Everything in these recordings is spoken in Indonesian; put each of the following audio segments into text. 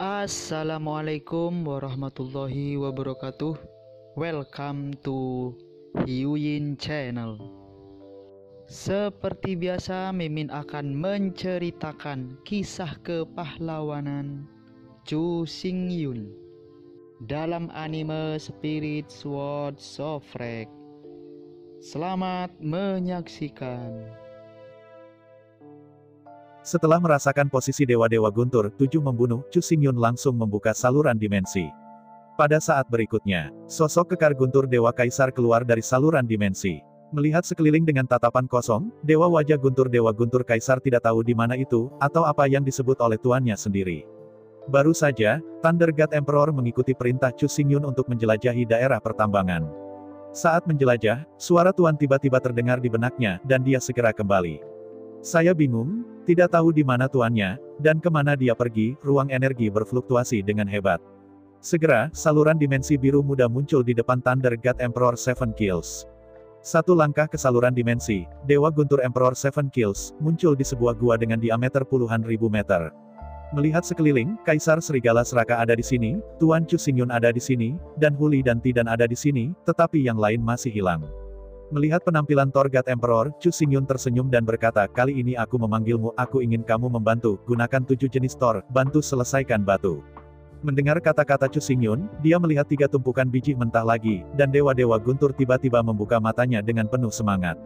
Assalamualaikum warahmatullahi wabarakatuh. Welcome to Hyuyin Channel. Seperti biasa, Mimin akan menceritakan kisah kepahlawanan Chu Xingyun dalam anime Spirit Sword Sofrek. Selamat menyaksikan. Setelah merasakan posisi Dewa-Dewa Guntur 7 membunuh, Chu Xingyun langsung membuka saluran dimensi. Pada saat berikutnya, sosok kekar Guntur Dewa Kaisar keluar dari saluran dimensi. Melihat sekeliling dengan tatapan kosong, Dewa wajah Dewa Guntur Kaisar tidak tahu di mana itu, atau apa yang disebut oleh tuannya sendiri. Baru saja, Thunder God Emperor mengikuti perintah Chu Xingyun untuk menjelajahi daerah pertambangan. Saat menjelajah, suara tuan tiba-tiba terdengar di benaknya, dan dia segera kembali. Saya bingung, tidak tahu di mana tuannya, dan kemana dia pergi. Ruang energi berfluktuasi dengan hebat. Segera, saluran dimensi biru muda muncul di depan Thunder God Emperor Seven Kills. Satu langkah ke saluran dimensi, Dewa Guntur Emperor Seven Kills, muncul di sebuah gua dengan diameter puluhan ribu meter. Melihat sekeliling, Kaisar Serigala Seraka ada di sini, Tuan Chu Xingyun ada di sini, dan Huli dan Tidan ada di sini, tetapi yang lain masih hilang. Melihat penampilan Thor God Emperor, Chu Xingyun tersenyum dan berkata, kali ini aku memanggilmu, aku ingin kamu membantu, gunakan 7 jenis Thor, bantu selesaikan batu. Mendengar kata-kata Chu Xingyun, dia melihat 3 tumpukan biji mentah lagi, dan Dewa-Dewa Guntur tiba-tiba membuka matanya dengan penuh semangat.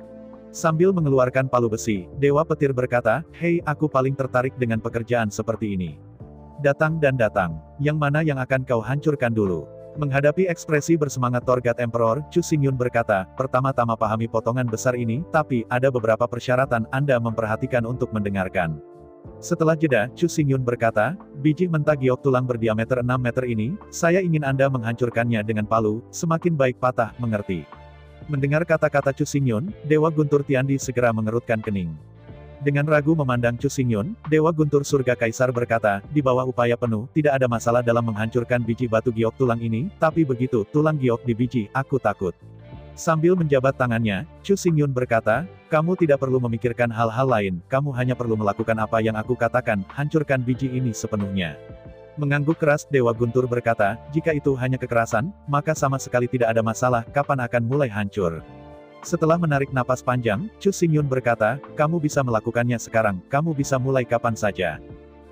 Sambil mengeluarkan palu besi, Dewa Petir berkata, hei, aku paling tertarik dengan pekerjaan seperti ini. Datang dan datang, yang mana yang akan kau hancurkan dulu? Menghadapi ekspresi bersemangat Thor God Emperor, Chu Xingyun berkata, pertama-tama pahami potongan besar ini, tapi, ada beberapa persyaratan Anda memperhatikan untuk mendengarkan. Setelah jeda, Chu Xingyun berkata, biji mentah giok tulang berdiameter 6 meter ini, saya ingin Anda menghancurkannya dengan palu, semakin baik patah, mengerti. Mendengar kata-kata Chu Xingyun, Dewa Guntur Tiandi segera mengerutkan kening. Dengan ragu memandang Chu Xingyun, Dewa Guntur Surga Kaisar berkata, di bawah upaya penuh, tidak ada masalah dalam menghancurkan biji batu giok tulang ini, tapi begitu tulang giok di biji, aku takut. Sambil menjabat tangannya, Chu Xingyun berkata, kamu tidak perlu memikirkan hal-hal lain, kamu hanya perlu melakukan apa yang aku katakan, hancurkan biji ini sepenuhnya. Mengangguk keras, Dewa Guntur berkata, jika itu hanya kekerasan, maka sama sekali tidak ada masalah, kapan akan mulai hancur. Setelah menarik napas panjang, Chu Xingyun berkata, kamu bisa melakukannya sekarang, kamu bisa mulai kapan saja.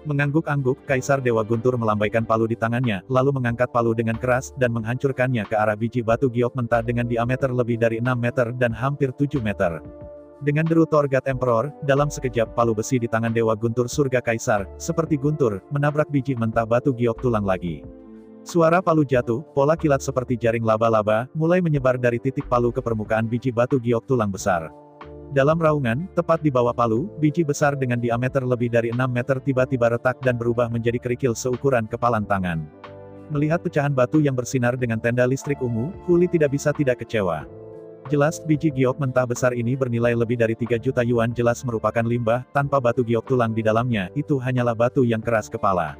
Mengangguk-angguk, Kaisar Dewa Guntur melambaikan palu di tangannya, lalu mengangkat palu dengan keras, dan menghancurkannya ke arah biji batu giok mentah dengan diameter lebih dari 6 meter dan hampir 7 meter. Dengan deru Thor God Emperor, dalam sekejap palu besi di tangan Dewa Guntur Surga Kaisar, seperti guntur, menabrak biji mentah batu giok tulang lagi. Suara palu jatuh, pola kilat seperti jaring laba-laba, mulai menyebar dari titik palu ke permukaan biji batu giok tulang besar. Dalam raungan, tepat di bawah palu, biji besar dengan diameter lebih dari 6 meter tiba-tiba retak dan berubah menjadi kerikil seukuran kepalan tangan. Melihat pecahan batu yang bersinar dengan tenda listrik ungu, Huli tidak bisa tidak kecewa. Jelas, biji giok mentah besar ini bernilai lebih dari 3 juta yuan, jelas merupakan limbah, tanpa batu giok tulang di dalamnya, itu hanyalah batu yang keras kepala.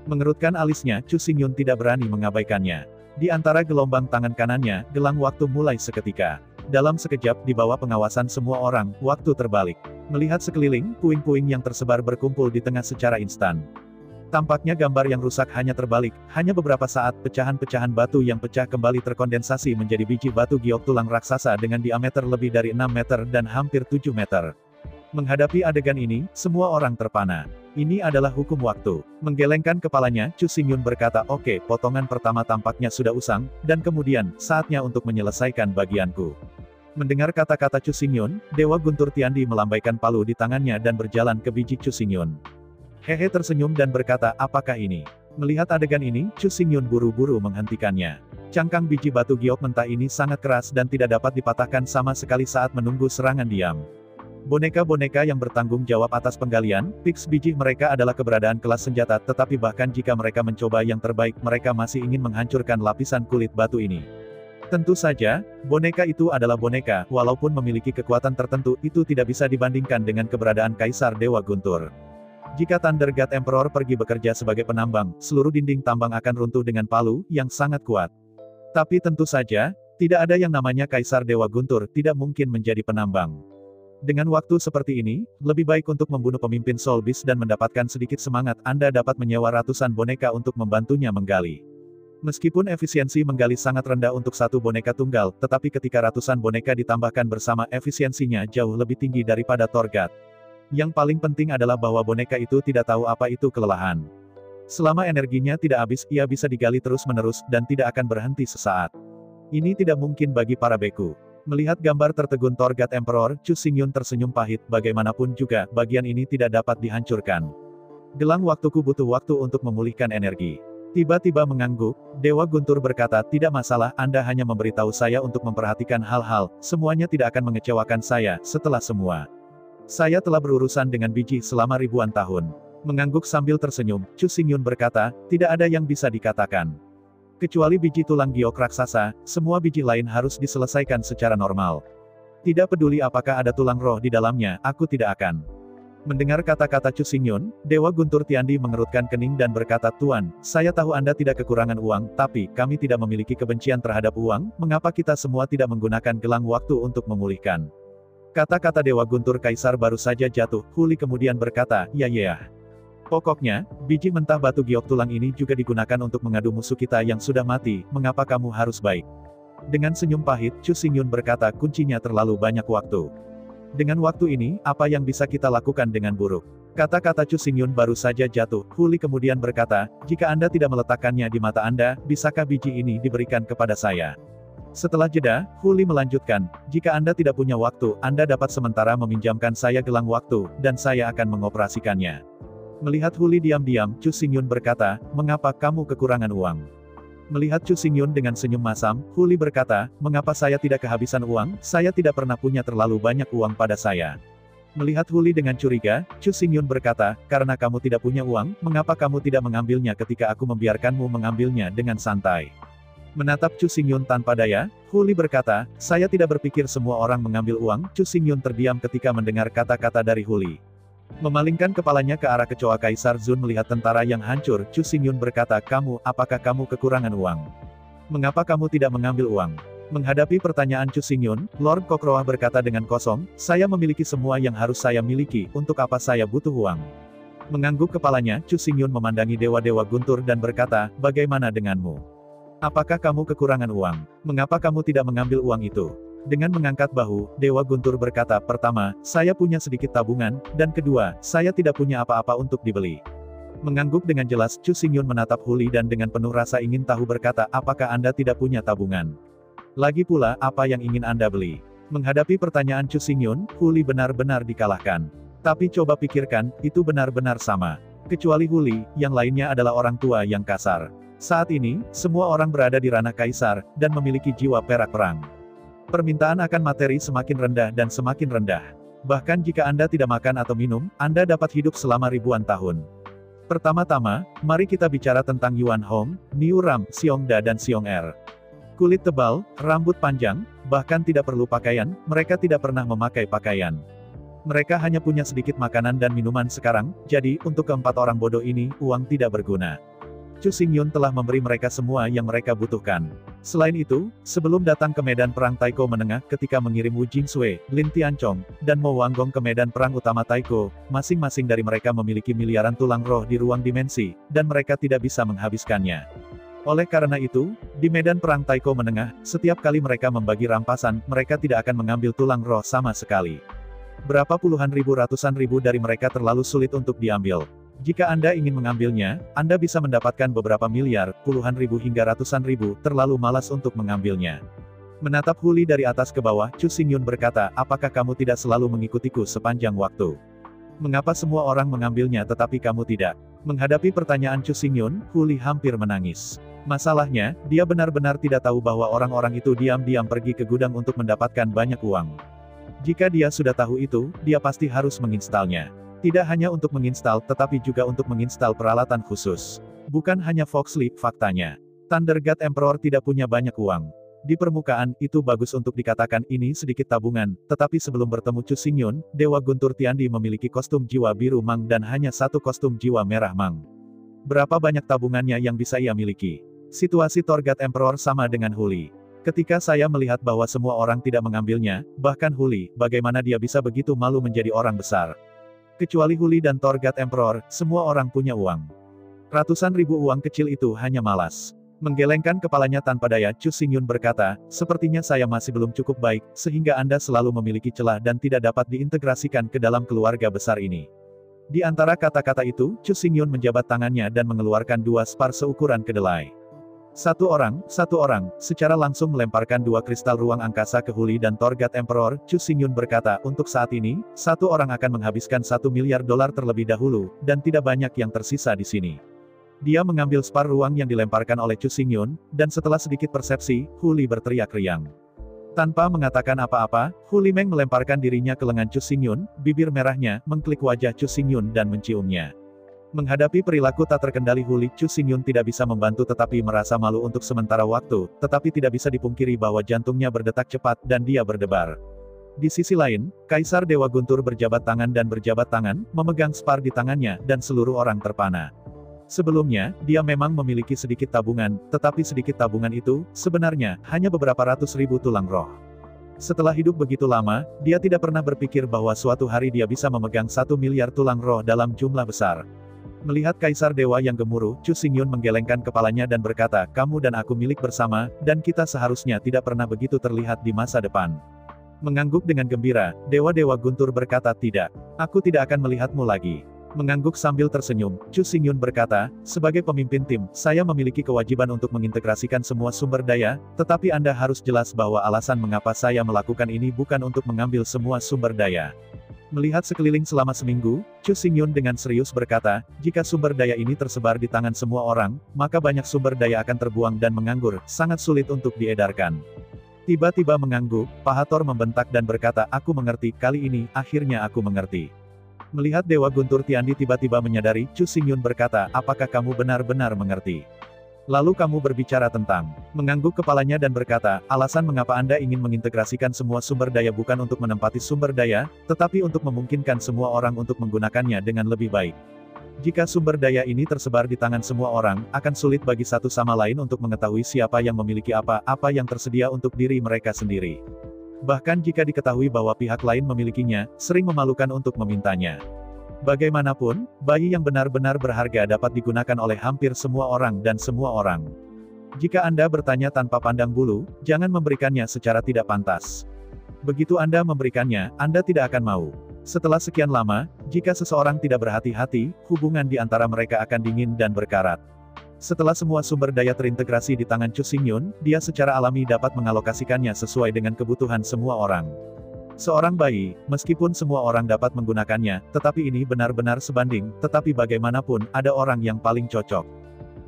Mengerutkan alisnya, Chu Xingyun tidak berani mengabaikannya. Di antara gelombang tangan kanannya, gelang waktu mulai seketika. Dalam sekejap, di bawah pengawasan semua orang, waktu terbalik. Melihat sekeliling, puing-puing yang tersebar berkumpul di tengah secara instan. Tampaknya gambar yang rusak hanya terbalik, hanya beberapa saat, pecahan-pecahan batu yang pecah kembali terkondensasi menjadi biji batu giok tulang raksasa dengan diameter lebih dari 6 meter dan hampir 7 meter. Menghadapi adegan ini, semua orang terpana. Ini adalah hukum waktu. Menggelengkan kepalanya, Chu Xingyun berkata, oke, potongan pertama tampaknya sudah usang, dan kemudian, saatnya untuk menyelesaikan bagianku. Mendengar kata-kata Chu Xingyun, Dewa Guntur Tiandi melambaikan palu di tangannya dan berjalan ke biji Chu Xingyun. Hehe tersenyum dan berkata, apakah ini? Melihat adegan ini, Chu Xingyun buru-buru menghentikannya. Cangkang biji batu giok mentah ini sangat keras dan tidak dapat dipatahkan sama sekali saat menunggu serangan diam. Boneka-boneka yang bertanggung jawab atas penggalian, fix biji mereka adalah keberadaan kelas senjata, tetapi bahkan jika mereka mencoba yang terbaik, mereka masih ingin menghancurkan lapisan kulit batu ini. Tentu saja, boneka itu adalah boneka, walaupun memiliki kekuatan tertentu, itu tidak bisa dibandingkan dengan keberadaan Kaisar Dewa Guntur. Jika Thunder God Emperor pergi bekerja sebagai penambang, seluruh dinding tambang akan runtuh dengan palu, yang sangat kuat. Tapi tentu saja, tidak ada yang namanya Kaisar Dewa Guntur, tidak mungkin menjadi penambang. Dengan waktu seperti ini, lebih baik untuk membunuh pemimpin Soul Beast dan mendapatkan sedikit semangat. Anda dapat menyewa ratusan boneka untuk membantunya menggali. Meskipun efisiensi menggali sangat rendah untuk satu boneka tunggal, tetapi ketika ratusan boneka ditambahkan bersama, efisiensinya jauh lebih tinggi daripada Torgat. Yang paling penting adalah bahwa boneka itu tidak tahu apa itu kelelahan. Selama energinya tidak habis, ia bisa digali terus-menerus, dan tidak akan berhenti sesaat. Ini tidak mungkin bagi para beku. Melihat gambar tertegun Torgat Emperor, Chu Xingyun tersenyum pahit. Bagaimanapun juga, bagian ini tidak dapat dihancurkan. Gelang waktuku butuh waktu untuk memulihkan energi. Tiba-tiba mengangguk, Dewa Guntur berkata, tidak masalah, Anda hanya memberitahu saya untuk memperhatikan hal-hal, semuanya tidak akan mengecewakan saya. Setelah semua, saya telah berurusan dengan biji selama ribuan tahun. Mengangguk sambil tersenyum, Chu Xingyun berkata, tidak ada yang bisa dikatakan. Kecuali biji tulang giok raksasa, semua biji lain harus diselesaikan secara normal. Tidak peduli apakah ada tulang roh di dalamnya, aku tidak akan. Mendengar kata-kata Chu Xingyun, Dewa Guntur Tiandi mengerutkan kening dan berkata, Tuan, saya tahu Anda tidak kekurangan uang, tapi kami tidak memiliki kebencian terhadap uang, mengapa kita semua tidak menggunakan gelang waktu untuk memulihkan? Kata-kata Dewa Guntur Kaisar baru saja jatuh, Huli kemudian berkata, ya. Pokoknya, biji mentah batu giok tulang ini juga digunakan untuk mengadu musuh kita yang sudah mati, mengapa kamu harus baik? Dengan senyum pahit, Chu Xingyun berkata, kuncinya terlalu banyak waktu. Dengan waktu ini, apa yang bisa kita lakukan dengan buruk? Kata-kata Chu Xingyun baru saja jatuh, Huli kemudian berkata, jika Anda tidak meletakkannya di mata Anda, bisakah biji ini diberikan kepada saya? Setelah jeda, Huli melanjutkan, jika Anda tidak punya waktu, Anda dapat sementara meminjamkan saya gelang waktu, dan saya akan mengoperasikannya. Melihat Huli diam-diam, Chu Xingyun berkata, mengapa kamu kekurangan uang? Melihat Chu Xingyun dengan senyum masam, Huli berkata, mengapa saya tidak kehabisan uang? Saya tidak pernah punya terlalu banyak uang pada saya. Melihat Huli dengan curiga, Chu Xingyun berkata, karena kamu tidak punya uang, mengapa kamu tidak mengambilnya ketika aku membiarkanmu mengambilnya dengan santai? Menatap Chu Xingyun tanpa daya, Huli berkata, saya tidak berpikir semua orang mengambil uang. Chu Xingyun terdiam ketika mendengar kata-kata dari Huli. Memalingkan kepalanya ke arah kecoa Kaisar Zun melihat tentara yang hancur, Chu Xingyun berkata, apakah kamu kekurangan uang? Mengapa kamu tidak mengambil uang? Menghadapi pertanyaan Chu Xingyun, Lord Kokroah berkata dengan kosong, saya memiliki semua yang harus saya miliki, untuk apa saya butuh uang? Mengangguk kepalanya, Chu Xingyun memandangi Dewa-Dewa Guntur dan berkata, bagaimana denganmu? Apakah kamu kekurangan uang? Mengapa kamu tidak mengambil uang itu? Dengan mengangkat bahu, Dewa Guntur berkata, pertama, saya punya sedikit tabungan, dan kedua, saya tidak punya apa-apa untuk dibeli. Mengangguk dengan jelas, Chu Xingyun menatap Huli dan dengan penuh rasa ingin tahu berkata, apakah Anda tidak punya tabungan? Lagi pula, apa yang ingin Anda beli? Menghadapi pertanyaan Chu Xingyun, Huli benar-benar dikalahkan. Tapi coba pikirkan, itu benar-benar sama. Kecuali Huli, yang lainnya adalah orang tua yang kasar. Saat ini, semua orang berada di ranah Kaisar, dan memiliki jiwa perak perang. Permintaan akan materi semakin rendah dan semakin rendah. Bahkan jika Anda tidak makan atau minum, Anda dapat hidup selama ribuan tahun. Pertama-tama, mari kita bicara tentang Yuan Hong, Niu Ram, Xiongda dan Xiong Er. Kulit tebal, rambut panjang, bahkan tidak perlu pakaian, mereka tidak pernah memakai pakaian. Mereka hanya punya sedikit makanan dan minuman sekarang, jadi, untuk keempat orang bodoh ini, uang tidak berguna. Chu Xingyun telah memberi mereka semua yang mereka butuhkan. Selain itu, sebelum datang ke medan perang Taiko Menengah ketika mengirim Wu Jingsui, Lin Tianchong, dan Mo Wanggong ke medan perang utama Taiko, masing-masing dari mereka memiliki miliaran tulang roh di ruang dimensi, dan mereka tidak bisa menghabiskannya. Oleh karena itu, di medan perang Taiko Menengah, setiap kali mereka membagi rampasan, mereka tidak akan mengambil tulang roh sama sekali. Berapa puluhan ribu ratusan ribu dari mereka terlalu sulit untuk diambil. Jika Anda ingin mengambilnya, Anda bisa mendapatkan beberapa miliar, puluhan ribu hingga ratusan ribu, terlalu malas untuk mengambilnya. Menatap Huli dari atas ke bawah, Chu Xingyun berkata, apakah kamu tidak selalu mengikutiku sepanjang waktu? Mengapa semua orang mengambilnya tetapi kamu tidak? Menghadapi pertanyaan Chu Xingyun, Huli hampir menangis. Masalahnya, dia benar-benar tidak tahu bahwa orang-orang itu diam-diam pergi ke gudang untuk mendapatkan banyak uang. Jika dia sudah tahu itu, dia pasti harus menginstalnya. Tidak hanya untuk menginstal, tetapi juga untuk menginstal peralatan khusus. Bukan hanya Foxley, faktanya. Thunder God Emperor tidak punya banyak uang. Di permukaan, itu bagus untuk dikatakan ini sedikit tabungan, tetapi sebelum bertemu Chu Xingyun, Dewa Guntur Tiandi memiliki kostum jiwa biru Mang dan hanya satu kostum jiwa merah Mang. Berapa banyak tabungannya yang bisa ia miliki? Situasi Torgat Emperor sama dengan Huli. Ketika saya melihat bahwa semua orang tidak mengambilnya, bahkan Huli, bagaimana dia bisa begitu malu menjadi orang besar. Kecuali Huli dan Torgat Emperor, semua orang punya uang. Ratusan ribu uang kecil itu hanya malas. Menggelengkan kepalanya tanpa daya, Chu Xingyun berkata, sepertinya saya masih belum cukup baik, sehingga Anda selalu memiliki celah dan tidak dapat diintegrasikan ke dalam keluarga besar ini. Di antara kata-kata itu, Chu Xingyun menjabat tangannya dan mengeluarkan 2 spar seukuran kedelai. Satu orang, secara langsung melemparkan 2 kristal ruang angkasa ke Huli dan Torgat Emperor. Chu Xingyun berkata, untuk saat ini, 1 orang akan menghabiskan $1 miliar terlebih dahulu, dan tidak banyak yang tersisa di sini. Dia mengambil spar ruang yang dilemparkan oleh Chu Xingyun, dan setelah sedikit persepsi, Huli berteriak riang. Tanpa mengatakan apa-apa, Huli Meng melemparkan dirinya ke lengan Chu Xingyun, bibir merahnya mengklik wajah Chu Xingyun dan menciumnya. Menghadapi perilaku tak terkendali Huli, Chu Xingyun tidak bisa membantu tetapi merasa malu untuk sementara waktu, tetapi tidak bisa dipungkiri bahwa jantungnya berdetak cepat dan dia berdebar. Di sisi lain, Kaisar Dewa Guntur berjabat tangan, memegang spar di tangannya, dan seluruh orang terpana. Sebelumnya, dia memang memiliki sedikit tabungan, tetapi sedikit tabungan itu, sebenarnya, hanya beberapa ratus ribu tulang roh. Setelah hidup begitu lama, dia tidak pernah berpikir bahwa suatu hari dia bisa memegang 1 miliar tulang roh dalam jumlah besar. Melihat Kaisar Dewa yang gemuruh, Chu Xingyun menggelengkan kepalanya dan berkata, kamu dan aku milik bersama, dan kita seharusnya tidak pernah begitu terlihat di masa depan. Mengangguk dengan gembira, Dewa-Dewa Guntur berkata tidak, aku tidak akan melihatmu lagi. Mengangguk sambil tersenyum, Chu Xingyun berkata, sebagai pemimpin tim, saya memiliki kewajiban untuk mengintegrasikan semua sumber daya, tetapi Anda harus jelas bahwa alasan mengapa saya melakukan ini bukan untuk mengambil semua sumber daya. Melihat sekeliling selama seminggu, Chu Xingyun dengan serius berkata, jika sumber daya ini tersebar di tangan semua orang, maka banyak sumber daya akan terbuang dan menganggur, sangat sulit untuk diedarkan. Tiba-tiba mengangguk, Pahator membentak dan berkata, aku mengerti, kali ini, akhirnya aku mengerti. Melihat Dewa Guntur Tiandi tiba-tiba menyadari, Chu Xingyun berkata, apakah kamu benar-benar mengerti? Lalu kamu berbicara tentang, mengangguk kepalanya dan berkata, alasan mengapa Anda ingin mengintegrasikan semua sumber daya bukan untuk menempati sumber daya, tetapi untuk memungkinkan semua orang untuk menggunakannya dengan lebih baik. Jika sumber daya ini tersebar di tangan semua orang, akan sulit bagi satu sama lain untuk mengetahui siapa yang memiliki apa yang tersedia untuk diri mereka sendiri. Bahkan jika diketahui bahwa pihak lain memilikinya, sering memalukan untuk memintanya. Bagaimanapun, bayi yang benar-benar berharga dapat digunakan oleh hampir semua orang dan semua orang. Jika Anda bertanya tanpa pandang bulu, jangan memberikannya secara tidak pantas. Begitu Anda memberikannya, Anda tidak akan mau. Setelah sekian lama, jika seseorang tidak berhati-hati, hubungan di antara mereka akan dingin dan berkarat. Setelah semua sumber daya terintegrasi di tangan Chu Xingyun, dia secara alami dapat mengalokasikannya sesuai dengan kebutuhan semua orang. Seorang bayi, meskipun semua orang dapat menggunakannya, tetapi ini benar-benar sebanding, tetapi bagaimanapun, ada orang yang paling cocok.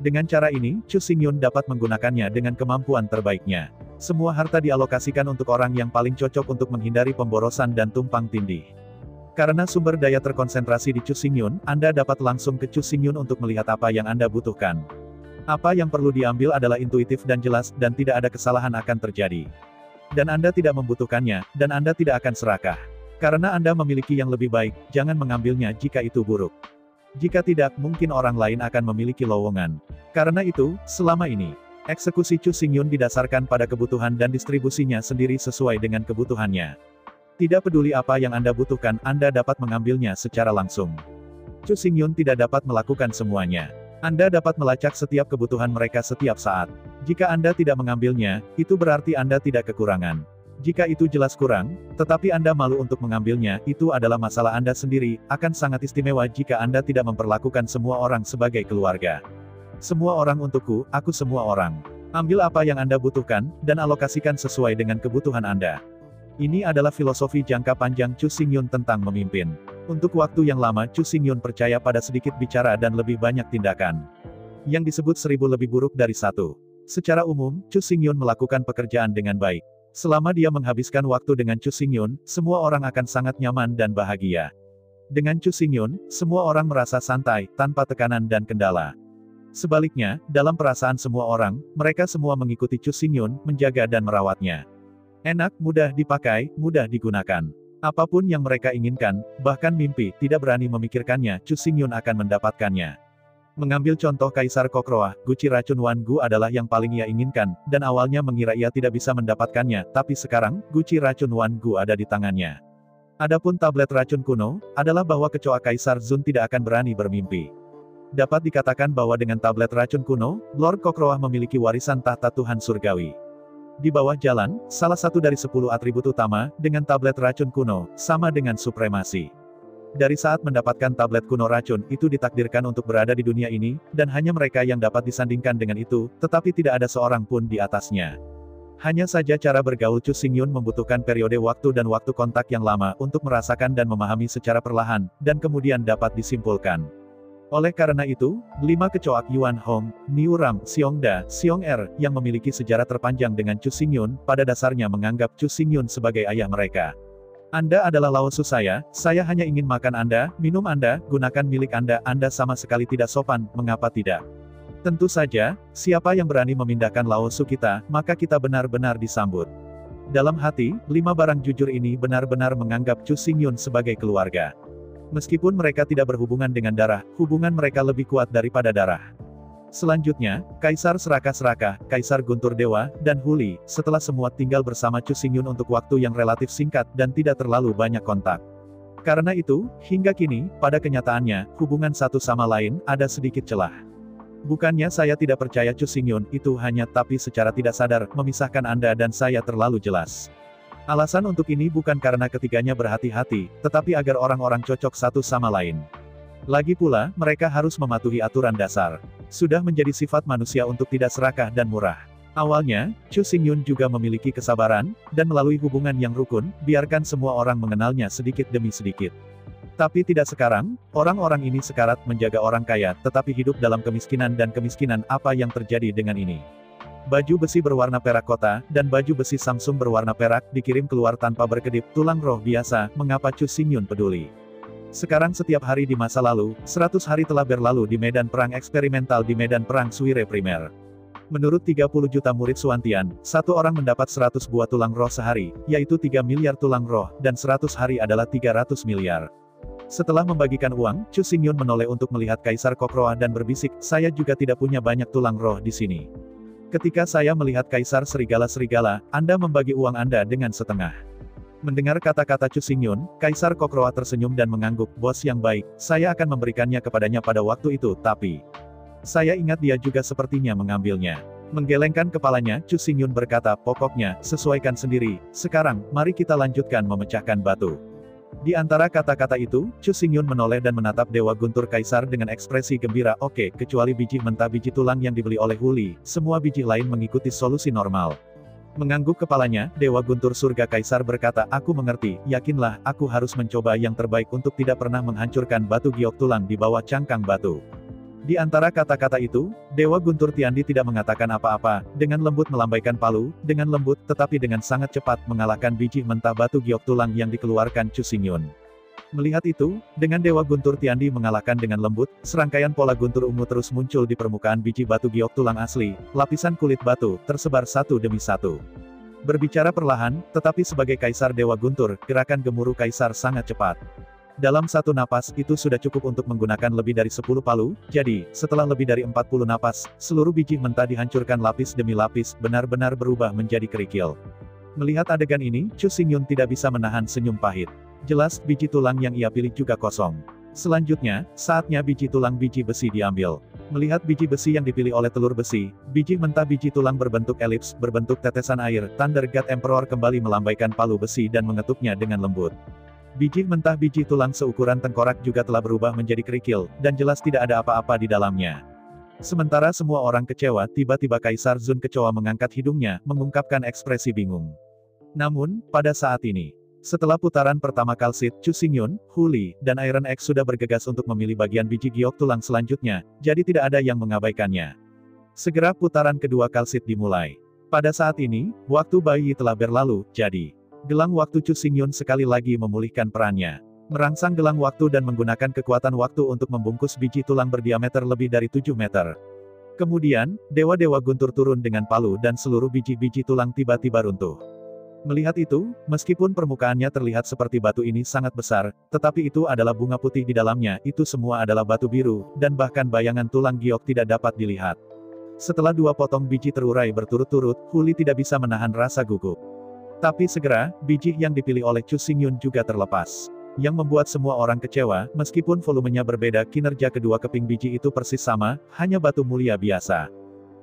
Dengan cara ini, Chu Xingyun dapat menggunakannya dengan kemampuan terbaiknya. Semua harta dialokasikan untuk orang yang paling cocok untuk menghindari pemborosan dan tumpang tindih. Karena sumber daya terkonsentrasi di Chu Xingyun, Anda dapat langsung ke Chu Xingyun untuk melihat apa yang Anda butuhkan. Apa yang perlu diambil adalah intuitif dan jelas, dan tidak ada kesalahan akan terjadi. Dan Anda tidak membutuhkannya, dan Anda tidak akan serakah. Karena Anda memiliki yang lebih baik, jangan mengambilnya jika itu buruk. Jika tidak, mungkin orang lain akan memiliki lowongan. Karena itu, selama ini, eksekusi Chu Xingyun didasarkan pada kebutuhan dan distribusinya sendiri sesuai dengan kebutuhannya. Tidak peduli apa yang Anda butuhkan, Anda dapat mengambilnya secara langsung. Chu Xingyun tidak dapat melakukan semuanya. Anda dapat melacak setiap kebutuhan mereka setiap saat. Jika Anda tidak mengambilnya, itu berarti Anda tidak kekurangan. Jika itu jelas kurang, tetapi Anda malu untuk mengambilnya, itu adalah masalah Anda sendiri, akan sangat istimewa jika Anda tidak memperlakukan semua orang sebagai keluarga. Semua orang untukku, aku semua orang. Ambil apa yang Anda butuhkan, dan alokasikan sesuai dengan kebutuhan Anda. Ini adalah filosofi jangka panjang Chu Xingyun tentang memimpin. Untuk waktu yang lama Chu Xingyun percaya pada sedikit bicara dan lebih banyak tindakan. Yang disebut 1000 lebih buruk dari 1. Secara umum, Chu Xingyun melakukan pekerjaan dengan baik. Selama dia menghabiskan waktu dengan Chu Xingyun, semua orang akan sangat nyaman dan bahagia. Dengan Chu Xingyun, semua orang merasa santai, tanpa tekanan dan kendala. Sebaliknya, dalam perasaan semua orang, mereka semua mengikuti Chu Xingyun, menjaga dan merawatnya. Enak, mudah dipakai, mudah digunakan. Apapun yang mereka inginkan, bahkan mimpi, tidak berani memikirkannya, Chu Xingyun akan mendapatkannya. Mengambil contoh Kaisar Kokroah, guci racun Wan Gu adalah yang paling ia inginkan, dan awalnya mengira ia tidak bisa mendapatkannya, tapi sekarang, guci racun Wan Gu ada di tangannya. Adapun tablet racun kuno, adalah bahwa kecoa Kaisar Zun tidak akan berani bermimpi. Dapat dikatakan bahwa dengan tablet racun kuno, Lord Kokroah memiliki warisan tahta Tuhan Surgawi. Di bawah jalan, salah satu dari 10 atribut utama, dengan tablet racun kuno, sama dengan supremasi. Dari saat mendapatkan tablet kuno racun, itu ditakdirkan untuk berada di dunia ini, dan hanya mereka yang dapat disandingkan dengan itu, tetapi tidak ada seorang pun di atasnya. Hanya saja cara bergaul Chu Xingyun membutuhkan periode waktu dan waktu kontak yang lama untuk merasakan dan memahami secara perlahan, dan kemudian dapat disimpulkan. Oleh karena itu, 5 kecoa Yuan Hong, Niu Ram, Xiong Da, Xiong Er, yang memiliki sejarah terpanjang dengan Chu Xingyun, pada dasarnya menganggap Chu Xingyun sebagai ayah mereka. Anda adalah laosu saya hanya ingin makan Anda, minum Anda, gunakan milik Anda sama sekali tidak sopan, mengapa tidak? Tentu saja, siapa yang berani memindahkan laosu kita, maka kita benar-benar disambut. Dalam hati, 5 barang jujur ini benar-benar menganggap Chu Xingyun sebagai keluarga. Meskipun mereka tidak berhubungan dengan darah, hubungan mereka lebih kuat daripada darah. Selanjutnya, Kaisar Serakah-Serakah, Kaisar Guntur Dewa, dan Huli, setelah semua tinggal bersama Chu Xingyun untuk waktu yang relatif singkat dan tidak terlalu banyak kontak. Karena itu, hingga kini, pada kenyataannya, hubungan satu sama lain, ada sedikit celah. Bukannya saya tidak percaya Chu Xingyun, itu hanya tapi secara tidak sadar, memisahkan Anda dan saya terlalu jelas. Alasan untuk ini bukan karena ketiganya berhati-hati, tetapi agar orang-orang cocok satu sama lain. Lagi pula, mereka harus mematuhi aturan dasar. Sudah menjadi sifat manusia untuk tidak serakah dan murah. Awalnya, Chu Xingyun juga memiliki kesabaran, dan melalui hubungan yang rukun, biarkan semua orang mengenalnya sedikit demi sedikit. Tapi tidak sekarang, orang-orang ini sekarat menjaga orang kaya, tetapi hidup dalam kemiskinan dan kemiskinan. Apa yang terjadi dengan ini? Baju besi berwarna perak kota, dan baju besi Samsung berwarna perak, dikirim keluar tanpa berkedip, tulang roh biasa, mengapa Chu Xingyun peduli? Sekarang setiap hari di masa lalu, 100 hari telah berlalu di medan perang eksperimental di medan perang Suire Primer. Menurut 30 juta murid Suantian, satu orang mendapat 100 buah tulang roh sehari, yaitu 3 miliar tulang roh, dan 100 hari adalah 300 miliar. Setelah membagikan uang, Chu Xingyun menoleh untuk melihat Kaisar Kokroah dan berbisik, saya juga tidak punya banyak tulang roh di sini. Ketika saya melihat Kaisar Serigala-Serigala, Anda membagi uang Anda dengan setengah. Mendengar kata-kata Chu Xingyun, Kaisar Kokroah tersenyum dan mengangguk, bos yang baik, saya akan memberikannya kepadanya pada waktu itu, tapi saya ingat dia juga sepertinya mengambilnya. Menggelengkan kepalanya, Chu Xingyun berkata, pokoknya, sesuaikan sendiri. Sekarang, mari kita lanjutkan memecahkan batu. Di antara kata-kata itu, Chu Xingyun menoleh dan menatap Dewa Guntur Kaisar dengan ekspresi gembira. Oke, kecuali biji mentah biji tulang yang dibeli oleh Huli, semua biji lain mengikuti solusi normal. Mengangguk kepalanya, Dewa Guntur Surga Kaisar berkata, aku mengerti, yakinlah, aku harus mencoba yang terbaik untuk tidak pernah menghancurkan batu giok tulang di bawah cangkang batu. Di antara kata-kata itu, Dewa Guntur Tiandi tidak mengatakan apa-apa, dengan lembut melambaikan palu, dengan lembut, tetapi dengan sangat cepat mengalahkan biji mentah batu giok tulang yang dikeluarkan Chu Xingyun. Melihat itu, dengan Dewa Guntur Tiandi mengalahkan dengan lembut, serangkaian pola guntur ungu terus muncul di permukaan biji batu giok tulang asli, lapisan kulit batu, tersebar satu demi satu. Berbicara perlahan, tetapi sebagai Kaisar Dewa Guntur, gerakan gemuruh Kaisar sangat cepat. Dalam satu napas, itu sudah cukup untuk menggunakan lebih dari 10 palu, jadi, setelah lebih dari 40 napas, seluruh biji mentah dihancurkan lapis demi lapis, benar-benar berubah menjadi kerikil. Melihat adegan ini, Chu Xingyun tidak bisa menahan senyum pahit. Jelas, biji tulang yang ia pilih juga kosong. Selanjutnya, saatnya biji tulang biji besi diambil. Melihat biji besi yang dipilih oleh telur besi, biji mentah biji tulang berbentuk elips, berbentuk tetesan air, Thunder God Emperor kembali melambaikan palu besi dan mengetuknya dengan lembut. Biji mentah biji tulang seukuran tengkorak juga telah berubah menjadi kerikil, dan jelas tidak ada apa-apa di dalamnya. Sementara semua orang kecewa, tiba-tiba Kaisar Zun kecoa mengangkat hidungnya, mengungkapkan ekspresi bingung. Namun, pada saat ini, setelah putaran pertama kalsit, Chu Xingyun, Huli, dan Iron X sudah bergegas untuk memilih bagian biji giok tulang selanjutnya, jadi tidak ada yang mengabaikannya. Segera putaran kedua kalsit dimulai. Pada saat ini, waktu bayi telah berlalu, jadi gelang waktu Chu Xingyun sekali lagi memulihkan perannya. Merangsang gelang waktu dan menggunakan kekuatan waktu untuk membungkus biji tulang berdiameter lebih dari 7 meter. Kemudian, Dewa-Dewa Guntur turun dengan palu dan seluruh biji-biji tulang tiba-tiba runtuh. Melihat itu, meskipun permukaannya terlihat seperti batu ini sangat besar, tetapi itu adalah bunga putih di dalamnya, itu semua adalah batu biru, dan bahkan bayangan tulang giok tidak dapat dilihat. Setelah 2 potong biji terurai berturut-turut, Huli tidak bisa menahan rasa gugup. Tapi segera, biji yang dipilih oleh Chu Xingyun juga terlepas. Yang membuat semua orang kecewa, meskipun volumenya berbeda, kinerja kedua keping biji itu persis sama, hanya batu mulia biasa.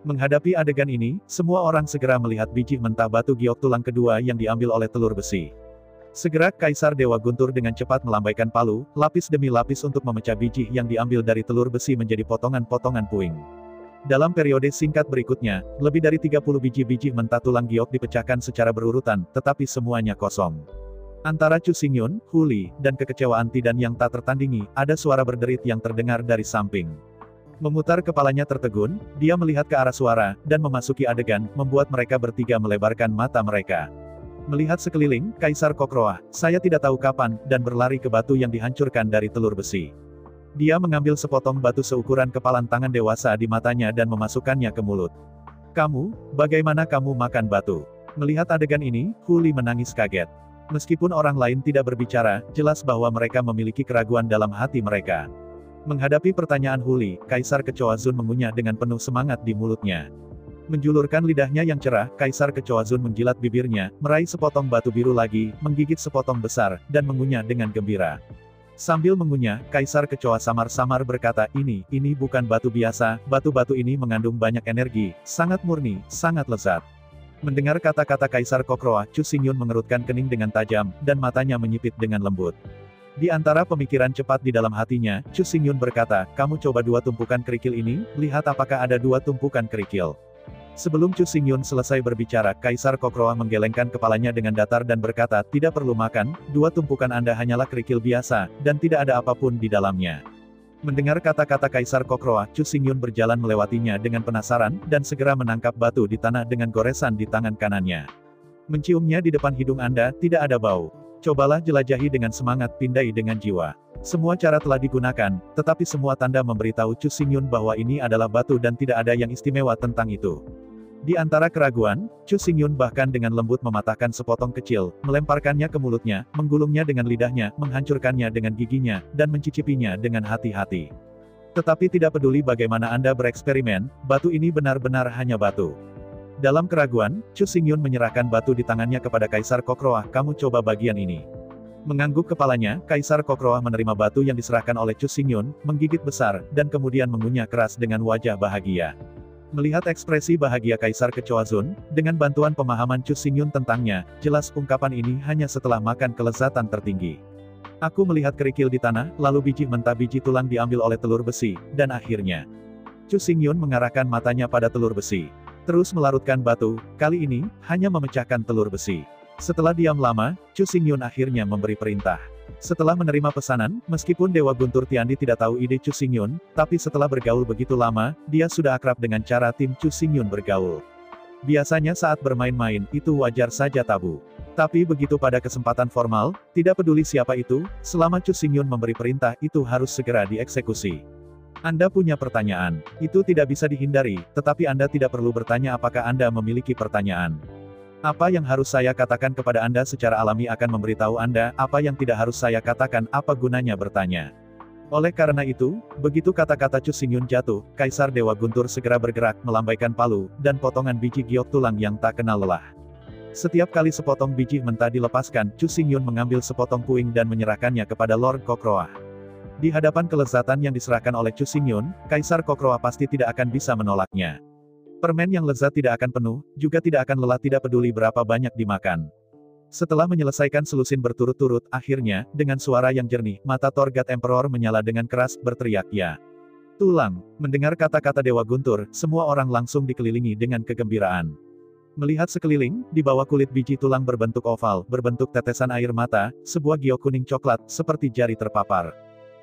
Menghadapi adegan ini, semua orang segera melihat biji mentah batu giok tulang kedua yang diambil oleh telur besi. Segera Kaisar Dewa Guntur dengan cepat melambaikan palu, lapis demi lapis untuk memecah biji yang diambil dari telur besi menjadi potongan-potongan puing. Dalam periode singkat berikutnya, lebih dari 30 biji-biji mentah tulang giok dipecahkan secara berurutan, tetapi semuanya kosong. Antara Chu Xingyun, Huli, dan kekecewaan Tidan yang tak tertandingi, ada suara berderit yang terdengar dari samping. Memutar kepalanya tertegun, dia melihat ke arah suara, dan memasuki adegan, membuat mereka bertiga melebarkan mata mereka. Melihat sekeliling, Kaisar Kokroah, saya tidak tahu kapan, dan berlari ke batu yang dihancurkan dari telur besi. Dia mengambil sepotong batu seukuran kepalan tangan dewasa di matanya dan memasukkannya ke mulut. Kamu, bagaimana kamu makan batu? Melihat adegan ini, Huli menangis kaget. Meskipun orang lain tidak berbicara, jelas bahwa mereka memiliki keraguan dalam hati mereka. Menghadapi pertanyaan Huli, Kaisar Kecoa Zun mengunyah dengan penuh semangat di mulutnya. Menjulurkan lidahnya yang cerah, Kaisar Kecoa Zun menjilat bibirnya, meraih sepotong batu biru lagi, menggigit sepotong besar, dan mengunyah dengan gembira. Sambil mengunyah, Kaisar Kecoa samar-samar berkata, ini bukan batu biasa, batu-batu ini mengandung banyak energi, sangat murni, sangat lezat. Mendengar kata-kata Kaisar Kokroah, Chu Xingyun mengerutkan kening dengan tajam, dan matanya menyipit dengan lembut. Di antara pemikiran cepat di dalam hatinya, Chu Xingyun berkata, kamu coba 2 tumpukan kerikil ini, lihat apakah ada 2 tumpukan kerikil. Sebelum Chu Xingyun selesai berbicara, Kaisar Kokroah menggelengkan kepalanya dengan datar dan berkata, tidak perlu makan, 2 tumpukan Anda hanyalah kerikil biasa, dan tidak ada apapun di dalamnya. Mendengar kata-kata Kaisar Kokroah, Chu Xingyun berjalan melewatinya dengan penasaran, dan segera menangkap batu di tanah dengan goresan di tangan kanannya. Menciumnya di depan hidung Anda, tidak ada bau. Cobalah jelajahi dengan semangat, pindai dengan jiwa. Semua cara telah digunakan, tetapi semua tanda memberitahu Chu Xingyun bahwa ini adalah batu dan tidak ada yang istimewa tentang itu. Di antara keraguan, Chu Xingyun bahkan dengan lembut mematahkan sepotong kecil, melemparkannya ke mulutnya, menggulungnya dengan lidahnya, menghancurkannya dengan giginya, dan mencicipinya dengan hati-hati. Tetapi tidak peduli bagaimana Anda bereksperimen, batu ini benar-benar hanya batu. Dalam keraguan, Chu Xingyun menyerahkan batu di tangannya kepada Kaisar Kokroah, kamu coba bagian ini. Mengangguk kepalanya, Kaisar Kokroah menerima batu yang diserahkan oleh Chu Xingyun, menggigit besar, dan kemudian mengunyah keras dengan wajah bahagia. Melihat ekspresi bahagia Kaisar Kecoa Zun, dengan bantuan pemahaman Chu Xingyun tentangnya, jelas ungkapan ini hanya setelah makan kelezatan tertinggi. Aku melihat kerikil di tanah, lalu biji mentah biji tulang diambil oleh telur besi, dan akhirnya. Chu Xingyun mengarahkan matanya pada telur besi. Terus melarutkan batu, kali ini, hanya memecahkan telur besi. Setelah diam lama, Chu Xingyun akhirnya memberi perintah. Setelah menerima pesanan, meskipun Dewa Guntur Tiandi tidak tahu ide Chu Xingyun, tapi setelah bergaul begitu lama, dia sudah akrab dengan cara tim Chu Xingyun bergaul. Biasanya saat bermain-main, itu wajar saja tabu. Tapi begitu pada kesempatan formal, tidak peduli siapa itu, selama Chu Xingyun memberi perintah, itu harus segera dieksekusi. Anda punya pertanyaan, itu tidak bisa dihindari, tetapi Anda tidak perlu bertanya apakah Anda memiliki pertanyaan. Apa yang harus saya katakan kepada Anda secara alami akan memberitahu Anda, apa yang tidak harus saya katakan, apa gunanya bertanya. Oleh karena itu, begitu kata-kata Chu Xingyun jatuh, Kaisar Dewa Guntur segera bergerak, melambaikan palu, dan potongan biji giok tulang yang tak kenal lelah. Setiap kali sepotong biji mentah dilepaskan, Chu Xingyun mengambil sepotong puing dan menyerahkannya kepada Lord Kokroah. Di hadapan kelezatan yang diserahkan oleh Chu Xingyun, Kaisar Kokroah pasti tidak akan bisa menolaknya. Permen yang lezat tidak akan penuh, juga tidak akan lelah tidak peduli berapa banyak dimakan. Setelah menyelesaikan selusin berturut-turut, akhirnya, dengan suara yang jernih, mata Torgat Emperor menyala dengan keras, berteriak ya. Tulang. Mendengar kata-kata Dewa Guntur, semua orang langsung dikelilingi dengan kegembiraan. Melihat sekeliling, di bawah kulit biji tulang berbentuk oval, berbentuk tetesan air mata, sebuah giok kuning coklat, seperti jari terpapar.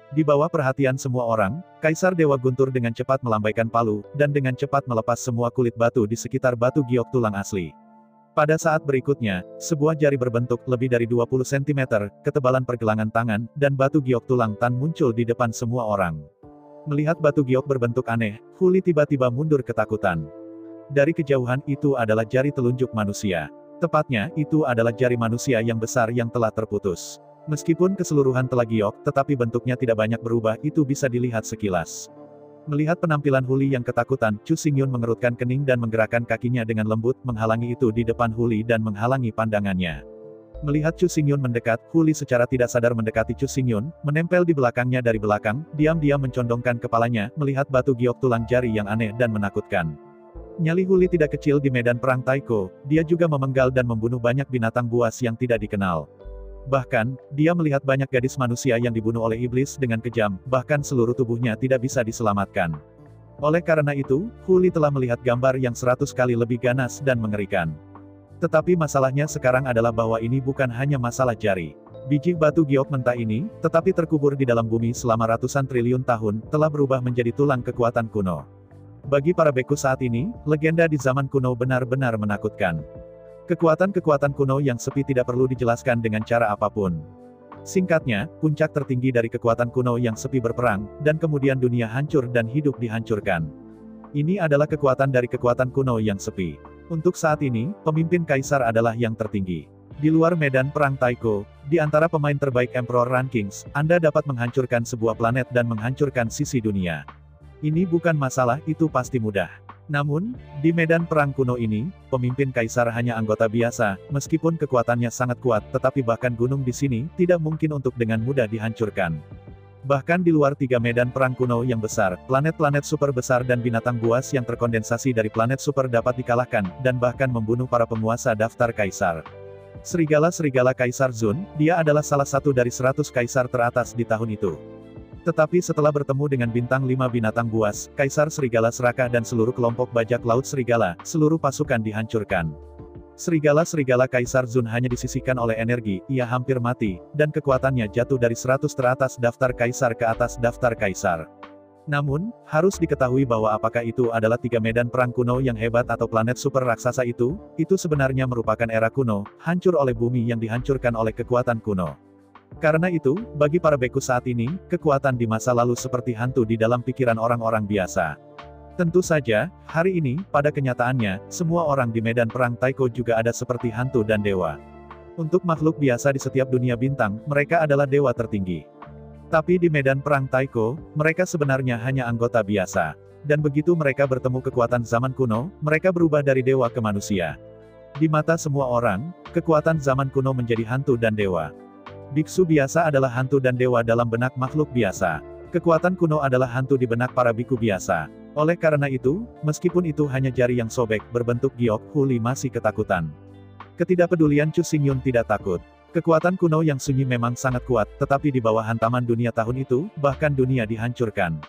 Di bawah perhatian semua orang, Kaisar Dewa Guntur dengan cepat melambaikan palu, dan dengan cepat melepas semua kulit batu di sekitar batu giok tulang asli. Pada saat berikutnya, sebuah jari berbentuk lebih dari 20 cm, ketebalan pergelangan tangan, dan batu giok tulang tan muncul di depan semua orang. Melihat batu giok berbentuk aneh, Huli tiba-tiba mundur ketakutan. Dari kejauhan itu adalah jari telunjuk manusia. Tepatnya, itu adalah jari manusia yang besar yang telah terputus. Meskipun keseluruhan telah giok, tetapi bentuknya tidak banyak berubah, itu bisa dilihat sekilas. Melihat penampilan Huli yang ketakutan, Chu Xingyun mengerutkan kening dan menggerakkan kakinya dengan lembut, menghalangi itu di depan Huli dan menghalangi pandangannya. Melihat Chu Xingyun mendekat, Huli secara tidak sadar mendekati Chu Xingyun, menempel di belakangnya dari belakang, diam-diam mencondongkan kepalanya, melihat batu giok tulang jari yang aneh dan menakutkan. Nyali Huli tidak kecil di medan perang Taiko, dia juga memenggal dan membunuh banyak binatang buas yang tidak dikenal. Bahkan, dia melihat banyak gadis manusia yang dibunuh oleh iblis dengan kejam, bahkan seluruh tubuhnya tidak bisa diselamatkan. Oleh karena itu, Huli telah melihat gambar yang 100 kali lebih ganas dan mengerikan. Tetapi masalahnya sekarang adalah bahwa ini bukan hanya masalah jari. Biji batu giok mentah ini, tetapi terkubur di dalam bumi selama ratusan triliun tahun, telah berubah menjadi tulang kekuatan kuno. Bagi para beku saat ini, legenda di zaman kuno benar-benar menakutkan. Kekuatan-kekuatan kuno yang sepi tidak perlu dijelaskan dengan cara apapun. Singkatnya, puncak tertinggi dari kekuatan kuno yang sepi berperang, dan kemudian dunia hancur dan hidup dihancurkan. Ini adalah kekuatan dari kekuatan kuno yang sepi. Untuk saat ini, pemimpin kaisar adalah yang tertinggi. Di luar medan perang Taiko, di antara pemain terbaik Emperor Rankings, Anda dapat menghancurkan sebuah planet dan menghancurkan sisi dunia. Ini bukan masalah, itu pasti mudah. Namun, di medan perang kuno ini, pemimpin kaisar hanya anggota biasa, meskipun kekuatannya sangat kuat, tetapi bahkan gunung di sini, tidak mungkin untuk dengan mudah dihancurkan. Bahkan di luar 3 medan perang kuno yang besar, planet-planet super besar dan binatang buas yang terkondensasi dari planet super dapat dikalahkan, dan bahkan membunuh para penguasa daftar kaisar. Serigala-serigala Kaisar Zun, dia adalah salah satu dari 100 kaisar teratas di tahun itu. Tetapi setelah bertemu dengan bintang 5 binatang buas, Kaisar Serigala serakah dan seluruh kelompok bajak laut serigala, seluruh pasukan dihancurkan. Serigala-serigala Kaisar Zun hanya disisihkan oleh energi, ia hampir mati, dan kekuatannya jatuh dari 100 teratas daftar kaisar ke atas daftar kaisar. Namun, harus diketahui bahwa apakah itu adalah 3 medan perang kuno yang hebat atau planet super raksasa itu sebenarnya merupakan era kuno, hancur oleh bumi yang dihancurkan oleh kekuatan kuno. Karena itu, bagi para beku saat ini, kekuatan di masa lalu seperti hantu di dalam pikiran orang-orang biasa. Tentu saja, hari ini, pada kenyataannya, semua orang di medan perang Taiko juga ada seperti hantu dan dewa. Untuk makhluk biasa di setiap dunia bintang, mereka adalah dewa tertinggi. Tapi di medan perang Taiko, mereka sebenarnya hanya anggota biasa. Dan begitu mereka bertemu kekuatan zaman kuno, mereka berubah dari dewa ke manusia. Di mata semua orang, kekuatan zaman kuno menjadi hantu dan dewa. Biksu biasa adalah hantu dan dewa dalam benak makhluk biasa. Kekuatan kuno adalah hantu di benak para biku biasa. Oleh karena itu, meskipun itu hanya jari yang sobek berbentuk giok, Huli masih ketakutan. Ketidakpedulian Chu Xingyun tidak takut. Kekuatan kuno yang sunyi memang sangat kuat, tetapi di bawah hantaman dunia tahun itu, bahkan dunia dihancurkan.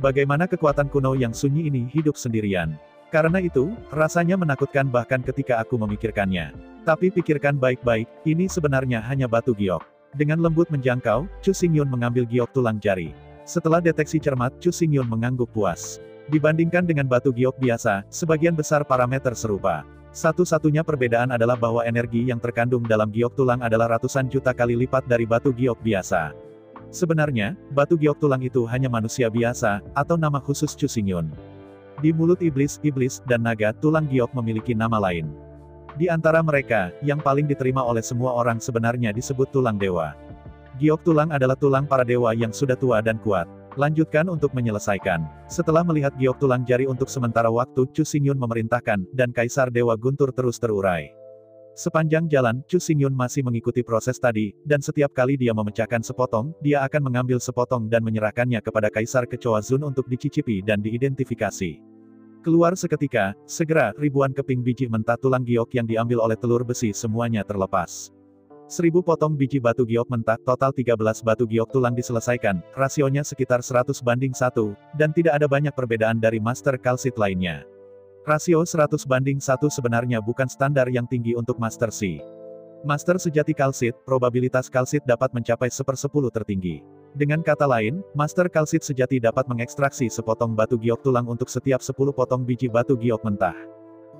Bagaimana kekuatan kuno yang sunyi ini hidup sendirian? Karena itu, rasanya menakutkan bahkan ketika aku memikirkannya. Tapi pikirkan baik-baik, ini sebenarnya hanya batu giok. Dengan lembut menjangkau, Chu Xingyun mengambil giok tulang jari. Setelah deteksi cermat, Chu Xingyun mengangguk puas. Dibandingkan dengan batu giok biasa, sebagian besar parameter serupa. Satu-satunya perbedaan adalah bahwa energi yang terkandung dalam giok tulang adalah ratusan juta kali lipat dari batu giok biasa. Sebenarnya, batu giok tulang itu hanya manusia biasa, atau nama khusus Chu Xingyun. Di mulut iblis, dan naga, tulang giok memiliki nama lain. Di antara mereka, yang paling diterima oleh semua orang sebenarnya disebut tulang dewa. Giok tulang adalah tulang para dewa yang sudah tua dan kuat. Lanjutkan untuk menyelesaikan. Setelah melihat giok tulang jari untuk sementara waktu, Chu Xingyun memerintahkan, dan Kaisar Dewa Guntur terus terurai. Sepanjang jalan, Chu Xingyun masih mengikuti proses tadi, dan setiap kali dia memecahkan sepotong, dia akan mengambil sepotong dan menyerahkannya kepada Kaisar Kecoa Zun untuk dicicipi dan diidentifikasi. Keluar seketika, segera, ribuan keping biji mentah tulang giok yang diambil oleh telur besi semuanya terlepas. 1000 potong biji batu giok mentah, total 13 batu giok tulang diselesaikan, rasionya sekitar 100:1, dan tidak ada banyak perbedaan dari Master Kalsit lainnya. Rasio 100:1 sebenarnya bukan standar yang tinggi untuk Master C. Master sejati Kalsit, probabilitas Kalsit dapat mencapai 1/10 tertinggi. Dengan kata lain, Master Kalsit sejati dapat mengekstraksi sepotong batu giok tulang untuk setiap 10 potong biji batu giok mentah.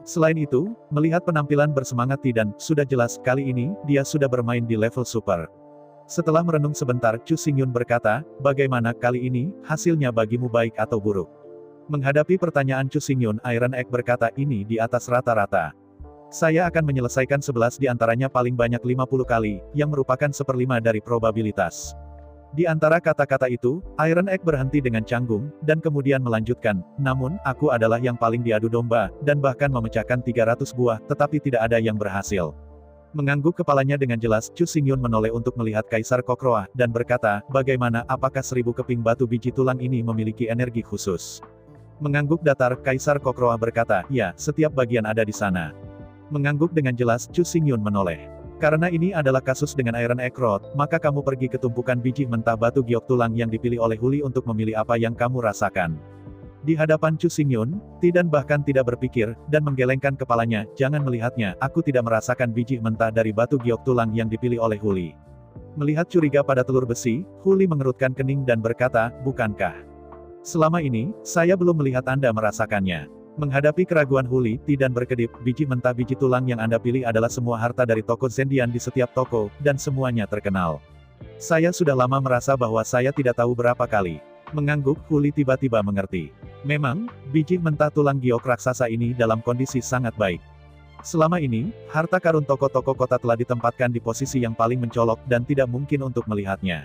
Selain itu, melihat penampilan bersemangat Tidan, sudah jelas, kali ini, dia sudah bermain di level super. Setelah merenung sebentar, Chu Xingyun berkata, bagaimana kali ini, hasilnya bagimu baik atau buruk? Menghadapi pertanyaan Chu Xingyun, Iron Egg berkata, ini di atas rata-rata. Saya akan menyelesaikan 11 di antaranya paling banyak 50 kali, yang merupakan 1/5 dari probabilitas. Di antara kata-kata itu, Iron Egg berhenti dengan canggung, dan kemudian melanjutkan, namun, aku adalah yang paling diadu domba, dan bahkan memecahkan 300 buah, tetapi tidak ada yang berhasil. Mengangguk kepalanya dengan jelas, Chu Xingyun menoleh untuk melihat Kaisar Kokroa, dan berkata, bagaimana, apakah 1000 keping batu biji tulang ini memiliki energi khusus? Mengangguk datar, Kaisar Kokroa berkata, ya, setiap bagian ada di sana. Mengangguk dengan jelas, Chu Xingyun menoleh. Karena ini adalah kasus dengan Iron Egg Rod, maka kamu pergi ke tumpukan biji mentah batu giok tulang yang dipilih oleh Huli untuk memilih apa yang kamu rasakan. Di hadapan Chu Xingyun, Tidan bahkan tidak berpikir, dan menggelengkan kepalanya, jangan melihatnya, aku tidak merasakan biji mentah dari batu giok tulang yang dipilih oleh Huli. Melihat curiga pada telur besi, Huli mengerutkan kening dan berkata, bukankah? Selama ini, saya belum melihat Anda merasakannya. Menghadapi keraguan Huli, Tidan berkedip, biji mentah biji tulang yang Anda pilih adalah semua harta dari toko Zendian di setiap toko, dan semuanya terkenal. Saya sudah lama merasa bahwa saya tidak tahu berapa kali. Mengangguk, Huli tiba-tiba mengerti. Memang, biji mentah tulang giok raksasa ini dalam kondisi sangat baik. Selama ini, harta karun toko-toko kota telah ditempatkan di posisi yang paling mencolok dan tidak mungkin untuk melihatnya.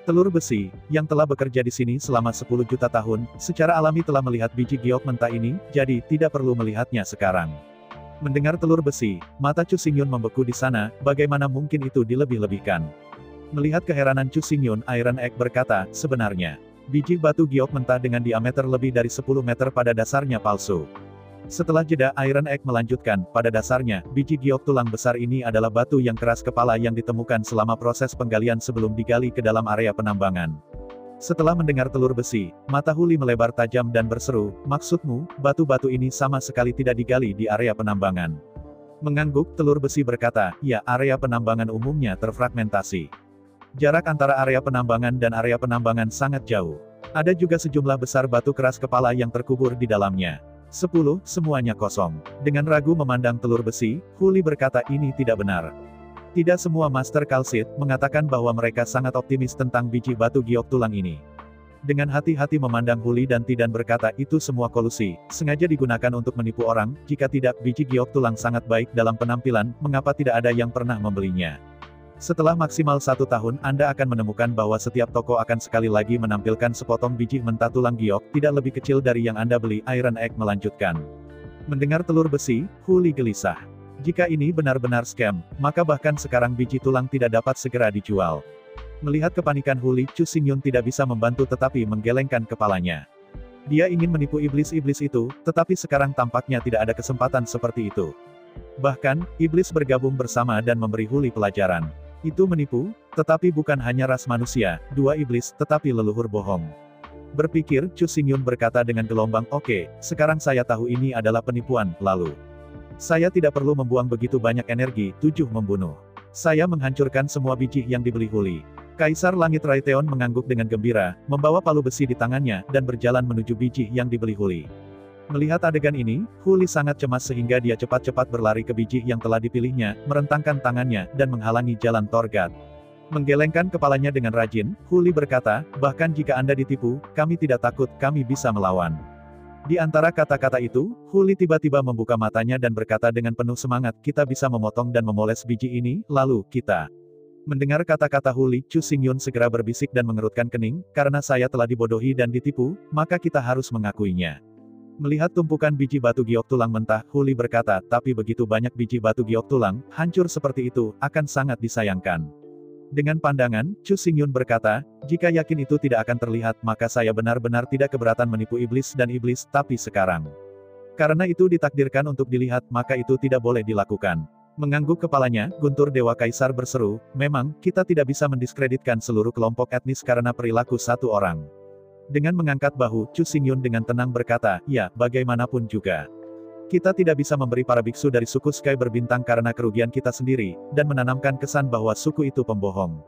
Telur besi, yang telah bekerja di sini selama 10 juta tahun, secara alami telah melihat biji giok mentah ini, jadi tidak perlu melihatnya sekarang. Mendengar telur besi, mata Chu Xingyun membeku di sana, bagaimana mungkin itu dilebih-lebihkan. Melihat keheranan Chu Xingyun, Iron Egg berkata, sebenarnya, biji batu giok mentah dengan diameter lebih dari 10 meter pada dasarnya palsu. Setelah jeda, Iron Egg melanjutkan, pada dasarnya, biji giok tulang besar ini adalah batu yang keras kepala yang ditemukan selama proses penggalian sebelum digali ke dalam area penambangan. Setelah mendengar telur besi, mata Huli melebar tajam dan berseru, maksudmu, batu-batu ini sama sekali tidak digali di area penambangan. Mengangguk, telur besi berkata, ya, area penambangan umumnya terfragmentasi. Jarak antara area penambangan dan area penambangan sangat jauh. Ada juga sejumlah besar batu keras kepala yang terkubur di dalamnya. 10, semuanya kosong. Dengan ragu memandang telur besi, Huli berkata ini tidak benar. Tidak semua Master Kalsit mengatakan bahwa mereka sangat optimis tentang biji batu giok tulang ini. Dengan hati-hati memandang Huli dan Tidan berkata itu semua kolusi, sengaja digunakan untuk menipu orang, jika tidak biji giok tulang sangat baik dalam penampilan, mengapa tidak ada yang pernah membelinya? Setelah maksimal 1 tahun, Anda akan menemukan bahwa setiap toko akan sekali lagi menampilkan sepotong biji mentah tulang giok, tidak lebih kecil dari yang Anda beli, Iron Egg melanjutkan. Mendengar telur besi, Huli gelisah. Jika ini benar-benar scam, maka bahkan sekarang biji tulang tidak dapat segera dijual. Melihat kepanikan Huli, Chu Xingyun tidak bisa membantu tetapi menggelengkan kepalanya. Dia ingin menipu iblis-iblis itu, tetapi sekarang tampaknya tidak ada kesempatan seperti itu. Bahkan, iblis bergabung bersama dan memberi Huli pelajaran. Itu menipu, tetapi bukan hanya ras manusia, 2 iblis, tetapi leluhur bohong. Berpikir, Chu Xingyun berkata dengan gelombang, oke, sekarang saya tahu ini adalah penipuan, lalu. Saya tidak perlu membuang begitu banyak energi, 7 membunuh. Saya menghancurkan semua biji yang dibeli Huli. Kaisar Langit Raytheon mengangguk dengan gembira, membawa palu besi di tangannya, dan berjalan menuju biji yang dibeli Huli. Melihat adegan ini, Huli sangat cemas sehingga dia cepat-cepat berlari ke biji yang telah dipilihnya, merentangkan tangannya, dan menghalangi jalan Torgat. Menggelengkan kepalanya dengan rajin, Huli berkata, bahkan jika Anda ditipu, kami tidak takut, kami bisa melawan. Di antara kata-kata itu, Huli tiba-tiba membuka matanya dan berkata dengan penuh semangat, kita bisa memotong dan memoles biji ini, lalu, kita. Mendengar kata-kata Huli, Chu Xingyun segera berbisik dan mengerutkan kening, karena saya telah dibodohi dan ditipu, maka kita harus mengakuinya. Melihat tumpukan biji batu giok tulang mentah, Huli berkata, tapi begitu banyak biji batu giok tulang, hancur seperti itu, akan sangat disayangkan. Dengan pandangan, Chu Xingyun berkata, jika yakin itu tidak akan terlihat, maka saya benar-benar tidak keberatan menipu iblis dan iblis, tapi sekarang. Karena itu ditakdirkan untuk dilihat, maka itu tidak boleh dilakukan. Mengangguk kepalanya, Guntur Dewa Kaisar berseru, memang, kita tidak bisa mendiskreditkan seluruh kelompok etnis karena perilaku satu orang. Dengan mengangkat bahu, Chu Xingyun dengan tenang berkata, ya, bagaimanapun juga. Kita tidak bisa memberi para biksu dari suku Sky berbintang karena kerugian kita sendiri, dan menanamkan kesan bahwa suku itu pembohong.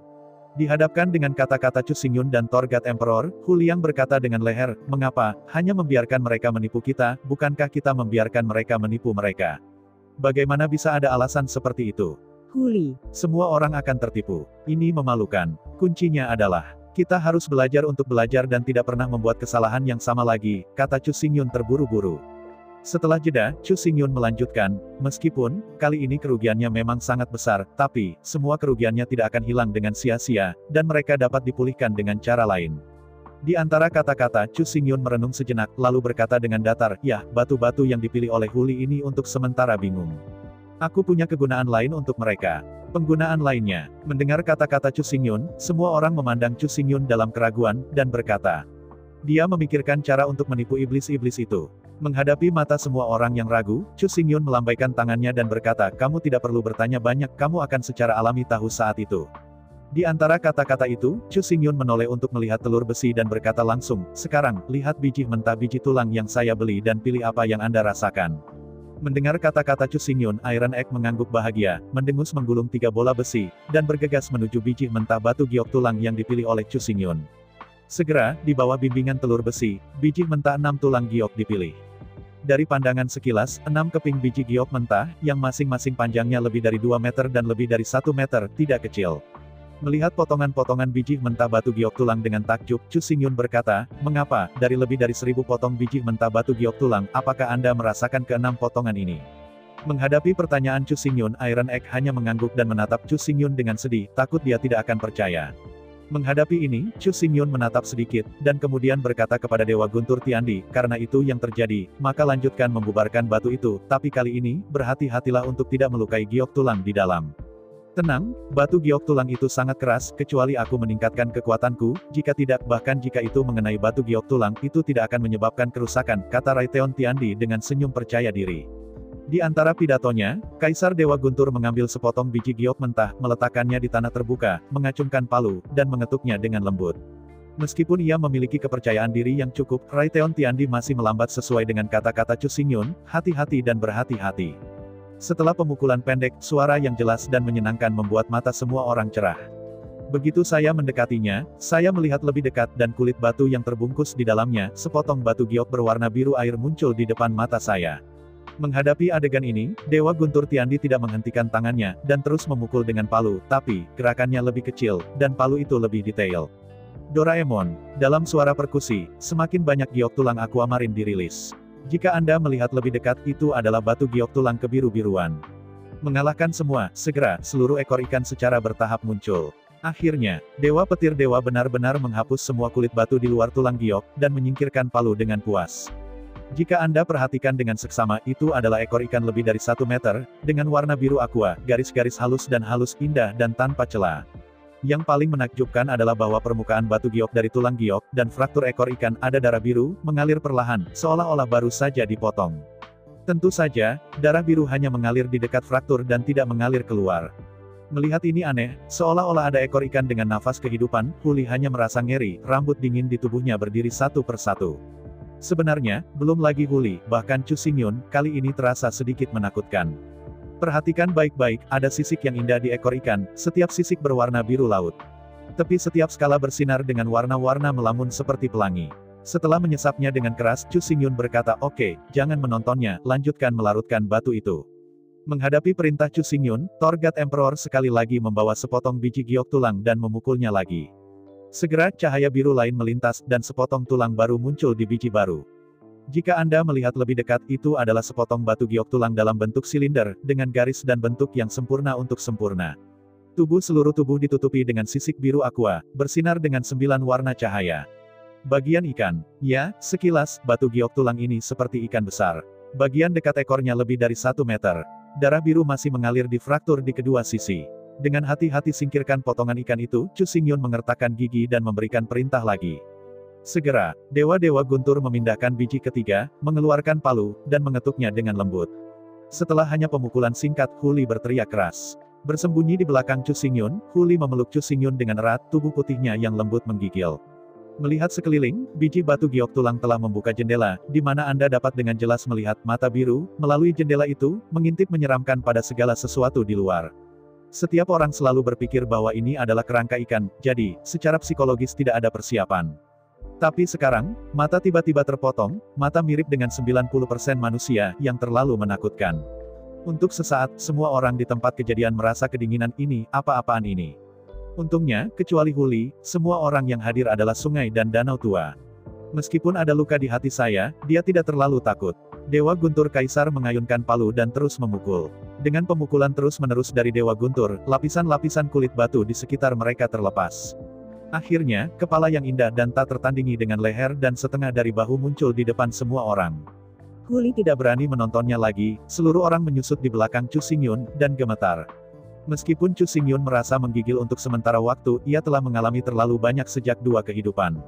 Dihadapkan dengan kata-kata Chu Xingyun dan Torgat Emperor, Huliang berkata dengan leher, mengapa, hanya membiarkan mereka menipu kita, bukankah kita membiarkan mereka menipu mereka? Bagaimana bisa ada alasan seperti itu? Huli. Semua orang akan tertipu. Ini memalukan. Kuncinya adalah, kita harus belajar untuk belajar dan tidak pernah membuat kesalahan yang sama lagi, kata Chu Xingyun terburu-buru. Setelah jeda, Chu Xingyun melanjutkan, meskipun, kali ini kerugiannya memang sangat besar, tapi, semua kerugiannya tidak akan hilang dengan sia-sia, dan mereka dapat dipulihkan dengan cara lain. Di antara kata-kata, Chu Xingyun merenung sejenak, lalu berkata dengan datar, ya, batu-batu yang dipilih oleh Huli ini untuk sementara bingung. Aku punya kegunaan lain untuk mereka. Penggunaan lainnya. Mendengar kata-kata Chu Xingyun, semua orang memandang Chu Xingyun dalam keraguan, dan berkata. Dia memikirkan cara untuk menipu iblis-iblis itu. Menghadapi mata semua orang yang ragu, Chu Xingyun melambaikan tangannya dan berkata, kamu tidak perlu bertanya banyak, kamu akan secara alami tahu saat itu. Di antara kata-kata itu, Chu Xingyun menoleh untuk melihat telur besi dan berkata langsung, sekarang, lihat biji mentah biji tulang yang saya beli dan pilih apa yang Anda rasakan. Mendengar kata-kata Chu Xingyun, Iron Egg mengangguk bahagia, mendengus menggulung 3 bola besi, dan bergegas menuju biji mentah batu giok tulang yang dipilih oleh Chu Xingyun. Segera, di bawah bimbingan telur besi, biji mentah 6 tulang giok dipilih. Dari pandangan sekilas, 6 keping biji giok mentah, yang masing-masing panjangnya lebih dari 2 meter dan lebih dari 1 meter, tidak kecil. Melihat potongan-potongan biji mentah batu giok tulang dengan takjub, Chu Xingyun berkata, mengapa, dari lebih dari 1000 potong biji mentah batu giok tulang, apakah Anda merasakan ke-6 potongan ini? Menghadapi pertanyaan Chu Xingyun, Iron Egg hanya mengangguk dan menatap Chu Xingyun dengan sedih, takut dia tidak akan percaya. Menghadapi ini, Chu Xingyun menatap sedikit, dan kemudian berkata kepada Dewa Guntur Tiandi, karena itu yang terjadi, maka lanjutkan membubarkan batu itu, tapi kali ini, berhati-hatilah untuk tidak melukai giok tulang di dalam. Tenang, batu giok tulang itu sangat keras, kecuali aku meningkatkan kekuatanku, jika tidak, bahkan jika itu mengenai batu giok tulang, itu tidak akan menyebabkan kerusakan, kata Raiteon Tiandi dengan senyum percaya diri. Di antara pidatonya, Kaisar Dewa Guntur mengambil sepotong biji giok mentah, meletakkannya di tanah terbuka, mengacungkan palu, dan mengetuknya dengan lembut. Meskipun ia memiliki kepercayaan diri yang cukup, Raiteon Tiandi masih melambat sesuai dengan kata-kata Chu Xingyun, hati-hati dan berhati-hati. Setelah pemukulan pendek, suara yang jelas dan menyenangkan membuat mata semua orang cerah. Begitu saya mendekatinya, saya melihat lebih dekat dan kulit batu yang terbungkus di dalamnya, sepotong batu giok berwarna biru air muncul di depan mata saya. Menghadapi adegan ini, Dewa Guntur Tiandi tidak menghentikan tangannya, dan terus memukul dengan palu, tapi, gerakannya lebih kecil, dan palu itu lebih detail. Doraemon, dalam suara perkusi, semakin banyak giok tulang aquamarine dirilis. Jika Anda melihat lebih dekat, itu adalah batu giok tulang kebiru-biruan. Mengalahkan semua, segera, seluruh ekor ikan secara bertahap muncul. Akhirnya, Dewa Petir Dewa benar-benar menghapus semua kulit batu di luar tulang giok, dan menyingkirkan palu dengan puas. Jika Anda perhatikan dengan seksama, itu adalah ekor ikan lebih dari 1 meter, dengan warna biru aqua, garis-garis halus dan halus, indah dan tanpa celah. Yang paling menakjubkan adalah bahwa permukaan batu giok dari tulang giok, dan fraktur ekor ikan, ada darah biru, mengalir perlahan, seolah-olah baru saja dipotong. Tentu saja, darah biru hanya mengalir di dekat fraktur dan tidak mengalir keluar. Melihat ini aneh, seolah-olah ada ekor ikan dengan nafas kehidupan, Huli hanya merasa ngeri, rambut dingin di tubuhnya berdiri satu persatu. Sebenarnya, belum lagi Huli, bahkan Chu Xingyun, kali ini terasa sedikit menakutkan. Perhatikan baik-baik, ada sisik yang indah di ekor ikan, setiap sisik berwarna biru laut. Tepi setiap skala bersinar dengan warna-warna melamun seperti pelangi. Setelah menyesapnya dengan keras, Chu Xingyun berkata, oke, jangan menontonnya, lanjutkan melarutkan batu itu. Menghadapi perintah Chu Xingyun, Torgat Emperor sekali lagi membawa sepotong biji giok tulang dan memukulnya lagi. Segera, cahaya biru lain melintas, dan sepotong tulang baru muncul di biji baru. Jika Anda melihat lebih dekat, itu adalah sepotong batu giok tulang dalam bentuk silinder, dengan garis dan bentuk yang sempurna untuk sempurna. Seluruh tubuh ditutupi dengan sisik biru aqua, bersinar dengan 9 warna cahaya. Bagian ikan. Ya, sekilas, batu giok tulang ini seperti ikan besar. Bagian dekat ekornya lebih dari 1 meter. Darah biru masih mengalir di fraktur di kedua sisi. Dengan hati-hati singkirkan potongan ikan itu, Chu Xingyun mengertakkan gigi dan memberikan perintah lagi. Segera, Dewa-Dewa Guntur memindahkan biji ketiga, mengeluarkan palu, dan mengetuknya dengan lembut. Setelah hanya pemukulan singkat, Huli berteriak keras. Bersembunyi di belakang Chu Xingyun, Huli memeluk Chu Xingyun dengan erat, tubuh putihnya yang lembut menggigil. Melihat sekeliling, biji batu giok tulang telah membuka jendela, di mana Anda dapat dengan jelas melihat mata biru, melalui jendela itu, mengintip menyeramkan pada segala sesuatu di luar. Setiap orang selalu berpikir bahwa ini adalah kerangka ikan, jadi, secara psikologis tidak ada persiapan. Tapi sekarang, mata tiba-tiba terpotong, mata mirip dengan 90% manusia, yang terlalu menakutkan. Untuk sesaat, semua orang di tempat kejadian merasa kedinginan ini, apa-apaan ini. Untungnya, kecuali Huli, semua orang yang hadir adalah sungai dan danau tua. Meskipun ada luka di hati saya, dia tidak terlalu takut. Dewa Guntur Kaisar mengayunkan palu dan terus memukul. Dengan pemukulan terus-menerus dari Dewa Guntur, lapisan-lapisan kulit batu di sekitar mereka terlepas. Akhirnya, kepala yang indah dan tak tertandingi dengan leher dan setengah dari bahu muncul di depan semua orang. Huli tidak berani menontonnya lagi, seluruh orang menyusut di belakang Chu Xingyun, dan gemetar. Meskipun Chu Xingyun merasa menggigil untuk sementara waktu, ia telah mengalami terlalu banyak sejak 2 kehidupan.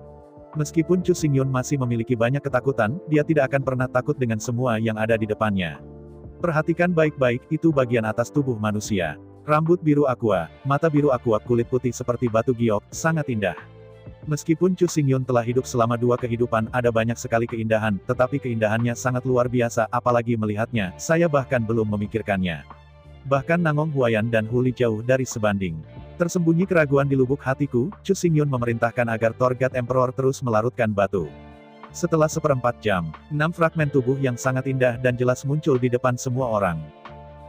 Meskipun Chu Xingyun masih memiliki banyak ketakutan, dia tidak akan pernah takut dengan semua yang ada di depannya. Perhatikan baik-baik, itu bagian atas tubuh manusia. Rambut biru aqua, mata biru aqua, kulit putih seperti batu giok, sangat indah. Meskipun Chu Xingyun telah hidup selama 2 kehidupan, ada banyak sekali keindahan, tetapi keindahannya sangat luar biasa, apalagi melihatnya, saya bahkan belum memikirkannya. Bahkan Nangong Huayan dan Huli jauh dari sebanding. Tersembunyi keraguan di lubuk hatiku, Chu Xingyun memerintahkan agar Torgat Emperor terus melarutkan batu. Setelah 1/4 jam, 6 fragmen tubuh yang sangat indah dan jelas muncul di depan semua orang.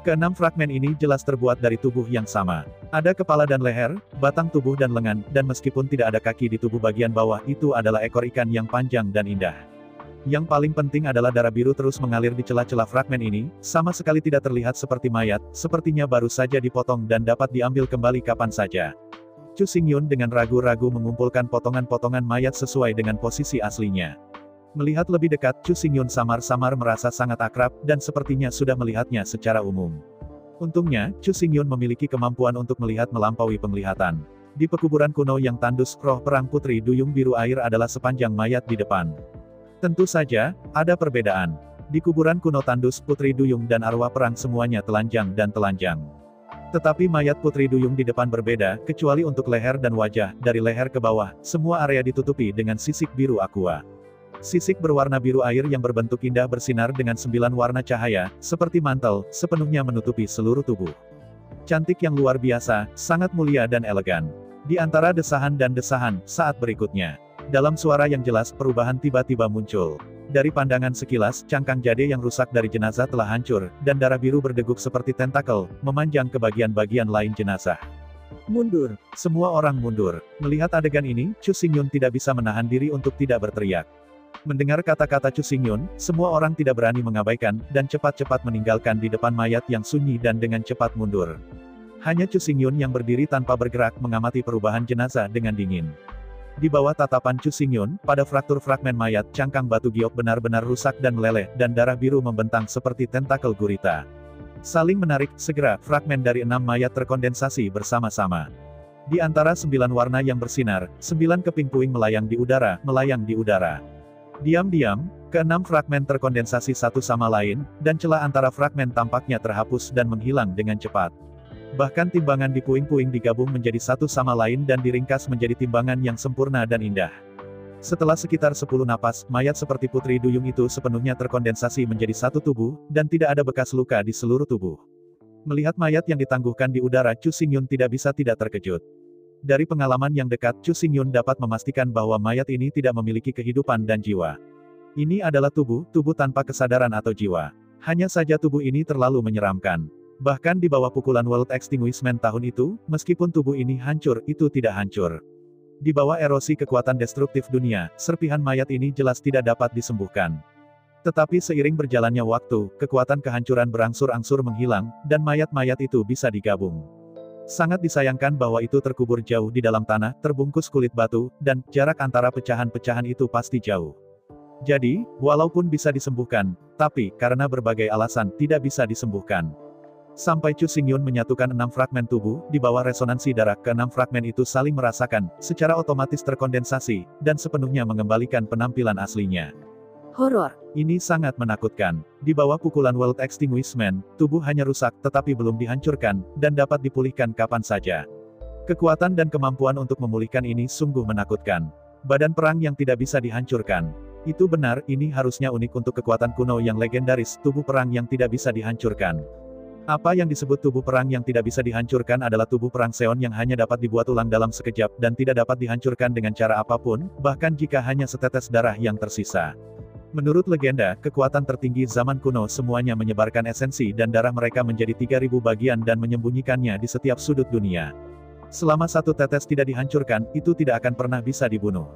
Keenam fragmen ini jelas terbuat dari tubuh yang sama. Ada kepala dan leher, batang tubuh dan lengan, dan meskipun tidak ada kaki di tubuh bagian bawah, itu adalah ekor ikan yang panjang dan indah. Yang paling penting adalah darah biru terus mengalir di celah-celah fragmen ini, sama sekali tidak terlihat seperti mayat, sepertinya baru saja dipotong dan dapat diambil kembali kapan saja. Chu Xingyun dengan ragu-ragu mengumpulkan potongan-potongan mayat sesuai dengan posisi aslinya. Melihat lebih dekat, Chu Xingyun samar-samar merasa sangat akrab, dan sepertinya sudah melihatnya secara umum. Untungnya, Chu Xingyun memiliki kemampuan untuk melihat melampaui penglihatan. Di pekuburan kuno yang tandus, roh perang Putri Duyung Biru Air adalah sepanjang mayat di depan. Tentu saja, ada perbedaan. Di kuburan kuno tandus, Putri Duyung dan arwah perang semuanya telanjang dan telanjang. Tetapi mayat Putri Duyung di depan berbeda, kecuali untuk leher dan wajah, dari leher ke bawah, semua area ditutupi dengan sisik biru aqua. Sisik berwarna biru air yang berbentuk indah bersinar dengan 9 warna cahaya, seperti mantel, sepenuhnya menutupi seluruh tubuh. Cantik yang luar biasa, sangat mulia dan elegan. Di antara desahan dan desahan, saat berikutnya. Dalam suara yang jelas, perubahan tiba-tiba muncul. Dari pandangan sekilas, cangkang jade yang rusak dari jenazah telah hancur, dan darah biru berdeguk seperti tentakel, memanjang ke bagian-bagian lain jenazah. Mundur. Semua orang mundur. Melihat adegan ini, Chu Xingyun tidak bisa menahan diri untuk tidak berteriak. Mendengar kata-kata Chu Xingyun, semua orang tidak berani mengabaikan, dan cepat-cepat meninggalkan di depan mayat yang sunyi dan dengan cepat mundur. Hanya Chu Xingyun yang berdiri tanpa bergerak mengamati perubahan jenazah dengan dingin. Di bawah tatapan Chu Xingyun, pada fraktur fragmen mayat, cangkang batu giok benar-benar rusak dan meleleh, dan darah biru membentang seperti tentakel gurita. Saling menarik, segera, fragmen dari 6 mayat terkondensasi bersama-sama. Di antara 9 warna yang bersinar, 9 keping puing melayang di udara, Diam-diam, ke-6 fragmen terkondensasi satu sama lain, dan celah antara fragmen tampaknya terhapus dan menghilang dengan cepat. Bahkan timbangan di puing-puing digabung menjadi satu sama lain dan diringkas menjadi timbangan yang sempurna dan indah. Setelah sekitar 10 napas, mayat seperti Putri Duyung itu sepenuhnya terkondensasi menjadi satu tubuh, dan tidak ada bekas luka di seluruh tubuh. Melihat mayat yang ditangguhkan di udara, Chu Xingyun tidak bisa tidak terkejut. Dari pengalaman yang dekat, Chu Xingyun dapat memastikan bahwa mayat ini tidak memiliki kehidupan dan jiwa. Ini adalah tubuh tanpa kesadaran atau jiwa. Hanya saja tubuh ini terlalu menyeramkan. Bahkan di bawah pukulan World Extinguishment tahun itu, meskipun tubuh ini hancur, itu tidak hancur. Di bawah erosi kekuatan destruktif dunia, serpihan mayat ini jelas tidak dapat disembuhkan. Tetapi seiring berjalannya waktu, kekuatan kehancuran berangsur-angsur menghilang, dan mayat-mayat itu bisa digabung. Sangat disayangkan bahwa itu terkubur jauh di dalam tanah, terbungkus kulit batu, dan jarak antara pecahan-pecahan itu pasti jauh. Jadi, walaupun bisa disembuhkan, tapi, karena berbagai alasan, tidak bisa disembuhkan. Sampai Chu Xingyun menyatukan 6 fragmen tubuh, di bawah resonansi darah, ke-6 fragmen itu saling merasakan, secara otomatis terkondensasi, dan sepenuhnya mengembalikan penampilan aslinya. Horor. Ini sangat menakutkan. Di bawah pukulan World Extinguishment, tubuh hanya rusak, tetapi belum dihancurkan, dan dapat dipulihkan kapan saja. Kekuatan dan kemampuan untuk memulihkan ini sungguh menakutkan. Badan perang yang tidak bisa dihancurkan. Itu benar, ini harusnya unik untuk kekuatan kuno yang legendaris, tubuh perang yang tidak bisa dihancurkan. Apa yang disebut tubuh perang yang tidak bisa dihancurkan adalah tubuh perang Seon yang hanya dapat dibuat ulang dalam sekejap, dan tidak dapat dihancurkan dengan cara apapun, bahkan jika hanya setetes darah yang tersisa. Menurut legenda, kekuatan tertinggi zaman kuno semuanya menyebarkan esensi dan darah mereka menjadi 3000 bagian dan menyembunyikannya di setiap sudut dunia. Selama satu tetes tidak dihancurkan, itu tidak akan pernah bisa dibunuh.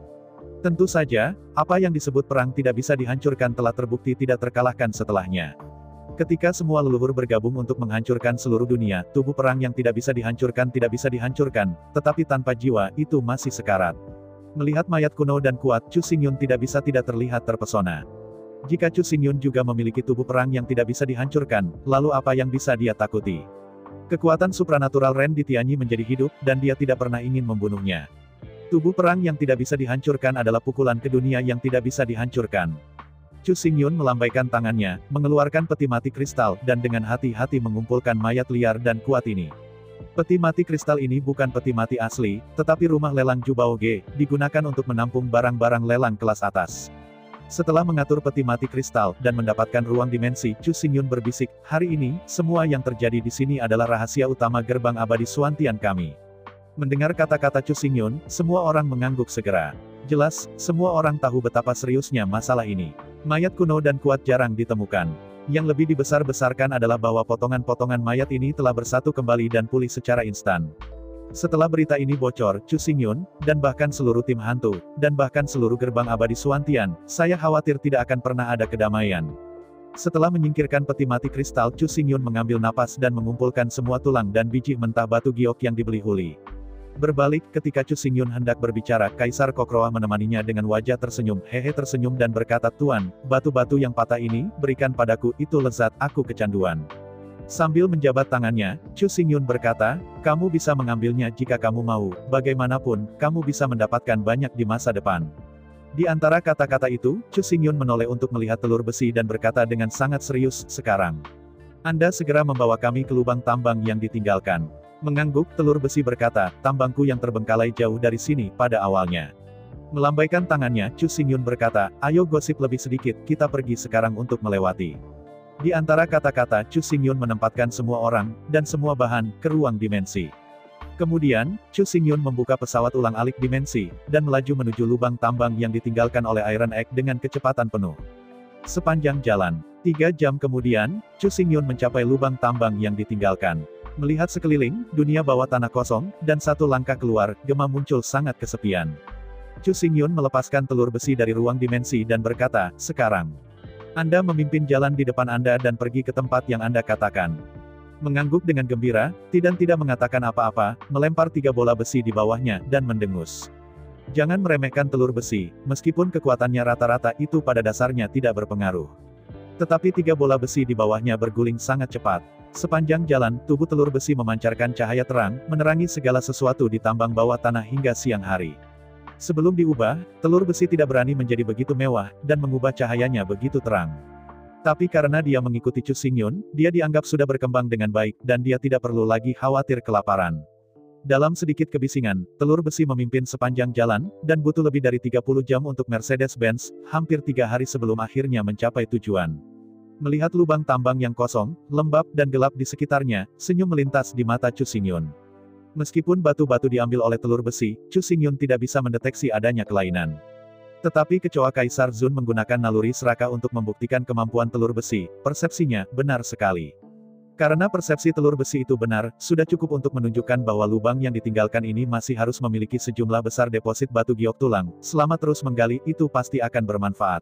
Tentu saja, apa yang disebut perang tidak bisa dihancurkan telah terbukti tidak terkalahkan setelahnya. Ketika semua leluhur bergabung untuk menghancurkan seluruh dunia, tubuh perang yang tidak bisa dihancurkan, tetapi tanpa jiwa, itu masih sekarat. Melihat mayat kuno dan kuat, Chu Xingyun tidak bisa tidak terlihat terpesona. Jika Chu Xingyun juga memiliki tubuh perang yang tidak bisa dihancurkan, lalu apa yang bisa dia takuti? Kekuatan supranatural Ren di Tianyi menjadi hidup, dan dia tidak pernah ingin membunuhnya. Tubuh perang yang tidak bisa dihancurkan adalah pukulan ke dunia yang tidak bisa dihancurkan. Chu Xingyun melambaikan tangannya, mengeluarkan peti mati kristal, dan dengan hati-hati mengumpulkan mayat liar dan kuat ini. Peti mati kristal ini bukan peti mati asli, tetapi rumah lelang Jubao Ge, digunakan untuk menampung barang-barang lelang kelas atas. Setelah mengatur peti mati kristal, dan mendapatkan ruang dimensi, Chu Xingyun berbisik, hari ini, semua yang terjadi di sini adalah rahasia utama gerbang abadi Suantian kami. Mendengar kata-kata Chu Xingyun, semua orang mengangguk segera. Jelas, semua orang tahu betapa seriusnya masalah ini. Mayat kuno dan kuat jarang ditemukan. Yang lebih dibesar-besarkan adalah bahwa potongan-potongan mayat ini telah bersatu kembali dan pulih secara instan. Setelah berita ini bocor, Chu Xingyun, dan bahkan seluruh tim hantu, dan bahkan seluruh gerbang abadi Suantian, saya khawatir tidak akan pernah ada kedamaian. Setelah menyingkirkan peti mati kristal, Chu Xingyun mengambil napas dan mengumpulkan semua tulang dan biji mentah batu giok yang dibeli huli. Berbalik, ketika Chu Xingyun hendak berbicara, Kaisar Kokroa menemaninya dengan wajah tersenyum, tersenyum dan berkata, Tuan, batu-batu yang patah ini, berikan padaku, itu lezat, aku kecanduan. Sambil menjabat tangannya, Chu Xingyun berkata, kamu bisa mengambilnya jika kamu mau, bagaimanapun, kamu bisa mendapatkan banyak di masa depan. Di antara kata-kata itu, Chu Xingyun menoleh untuk melihat telur besi dan berkata dengan sangat serius, sekarang. Anda segera membawa kami ke lubang tambang yang ditinggalkan. Mengangguk, telur besi berkata, tambangku yang terbengkalai jauh dari sini, pada awalnya. Melambaikan tangannya, Chu Xingyun berkata, ayo gosip lebih sedikit, kita pergi sekarang untuk melewati. Di antara kata-kata, Chu Xingyun menempatkan semua orang, dan semua bahan, ke ruang dimensi. Kemudian, Chu Xingyun membuka pesawat ulang-alik dimensi, dan melaju menuju lubang tambang yang ditinggalkan oleh Iron Egg dengan kecepatan penuh. Sepanjang jalan, 3 jam kemudian, Chu Xingyun mencapai lubang tambang yang ditinggalkan. Melihat sekeliling, dunia bawah tanah kosong, dan satu langkah keluar, Gema muncul sangat kesepian. Chu Xingyun melepaskan telur besi dari ruang dimensi dan berkata, sekarang. Anda memimpin jalan di depan Anda dan pergi ke tempat yang Anda katakan. Mengangguk dengan gembira, tidak mengatakan apa-apa, melempar 3 bola besi di bawahnya, dan mendengus. Jangan meremehkan telur besi, meskipun kekuatannya rata-rata itu pada dasarnya tidak berpengaruh. Tetapi 3 bola besi di bawahnya berguling sangat cepat. Sepanjang jalan, tubuh telur besi memancarkan cahaya terang, menerangi segala sesuatu di tambang bawah tanah hingga siang hari. Sebelum diubah, telur besi tidak berani menjadi begitu mewah, dan mengubah cahayanya begitu terang. Tapi karena dia mengikuti Chu Xingyun, dia dianggap sudah berkembang dengan baik, dan dia tidak perlu lagi khawatir kelaparan. Dalam sedikit kebisingan, telur besi memimpin sepanjang jalan, dan butuh lebih dari 30 jam untuk Mercedes-Benz, hampir 3 hari sebelum akhirnya mencapai tujuan. Melihat lubang tambang yang kosong, lembab dan gelap di sekitarnya, senyum melintas di mata Chu Xingyun. Meskipun batu-batu diambil oleh telur besi, Chu Xingyun tidak bisa mendeteksi adanya kelainan. Tetapi kecoa Kaisar Zun menggunakan naluri Seraka untuk membuktikan kemampuan telur besi, persepsinya benar sekali. Karena persepsi telur besi itu benar, sudah cukup untuk menunjukkan bahwa lubang yang ditinggalkan ini masih harus memiliki sejumlah besar deposit batu giok tulang, selama terus menggali, itu pasti akan bermanfaat.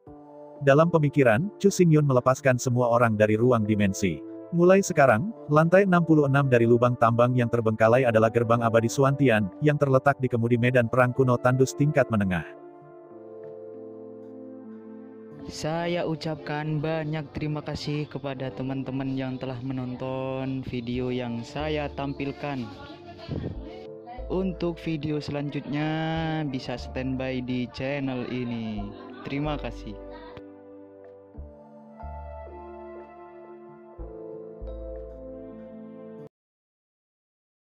Dalam pemikiran, Chu Xingyun melepaskan semua orang dari ruang dimensi. Mulai sekarang, lantai 66 dari lubang tambang yang terbengkalai adalah gerbang abadi Suantian, yang terletak di kemudi medan perang kuno tandus tingkat menengah. Saya ucapkan banyak terima kasih kepada teman-teman yang telah menonton video yang saya tampilkan. Untuk video selanjutnya, bisa standby di channel ini. Terima kasih.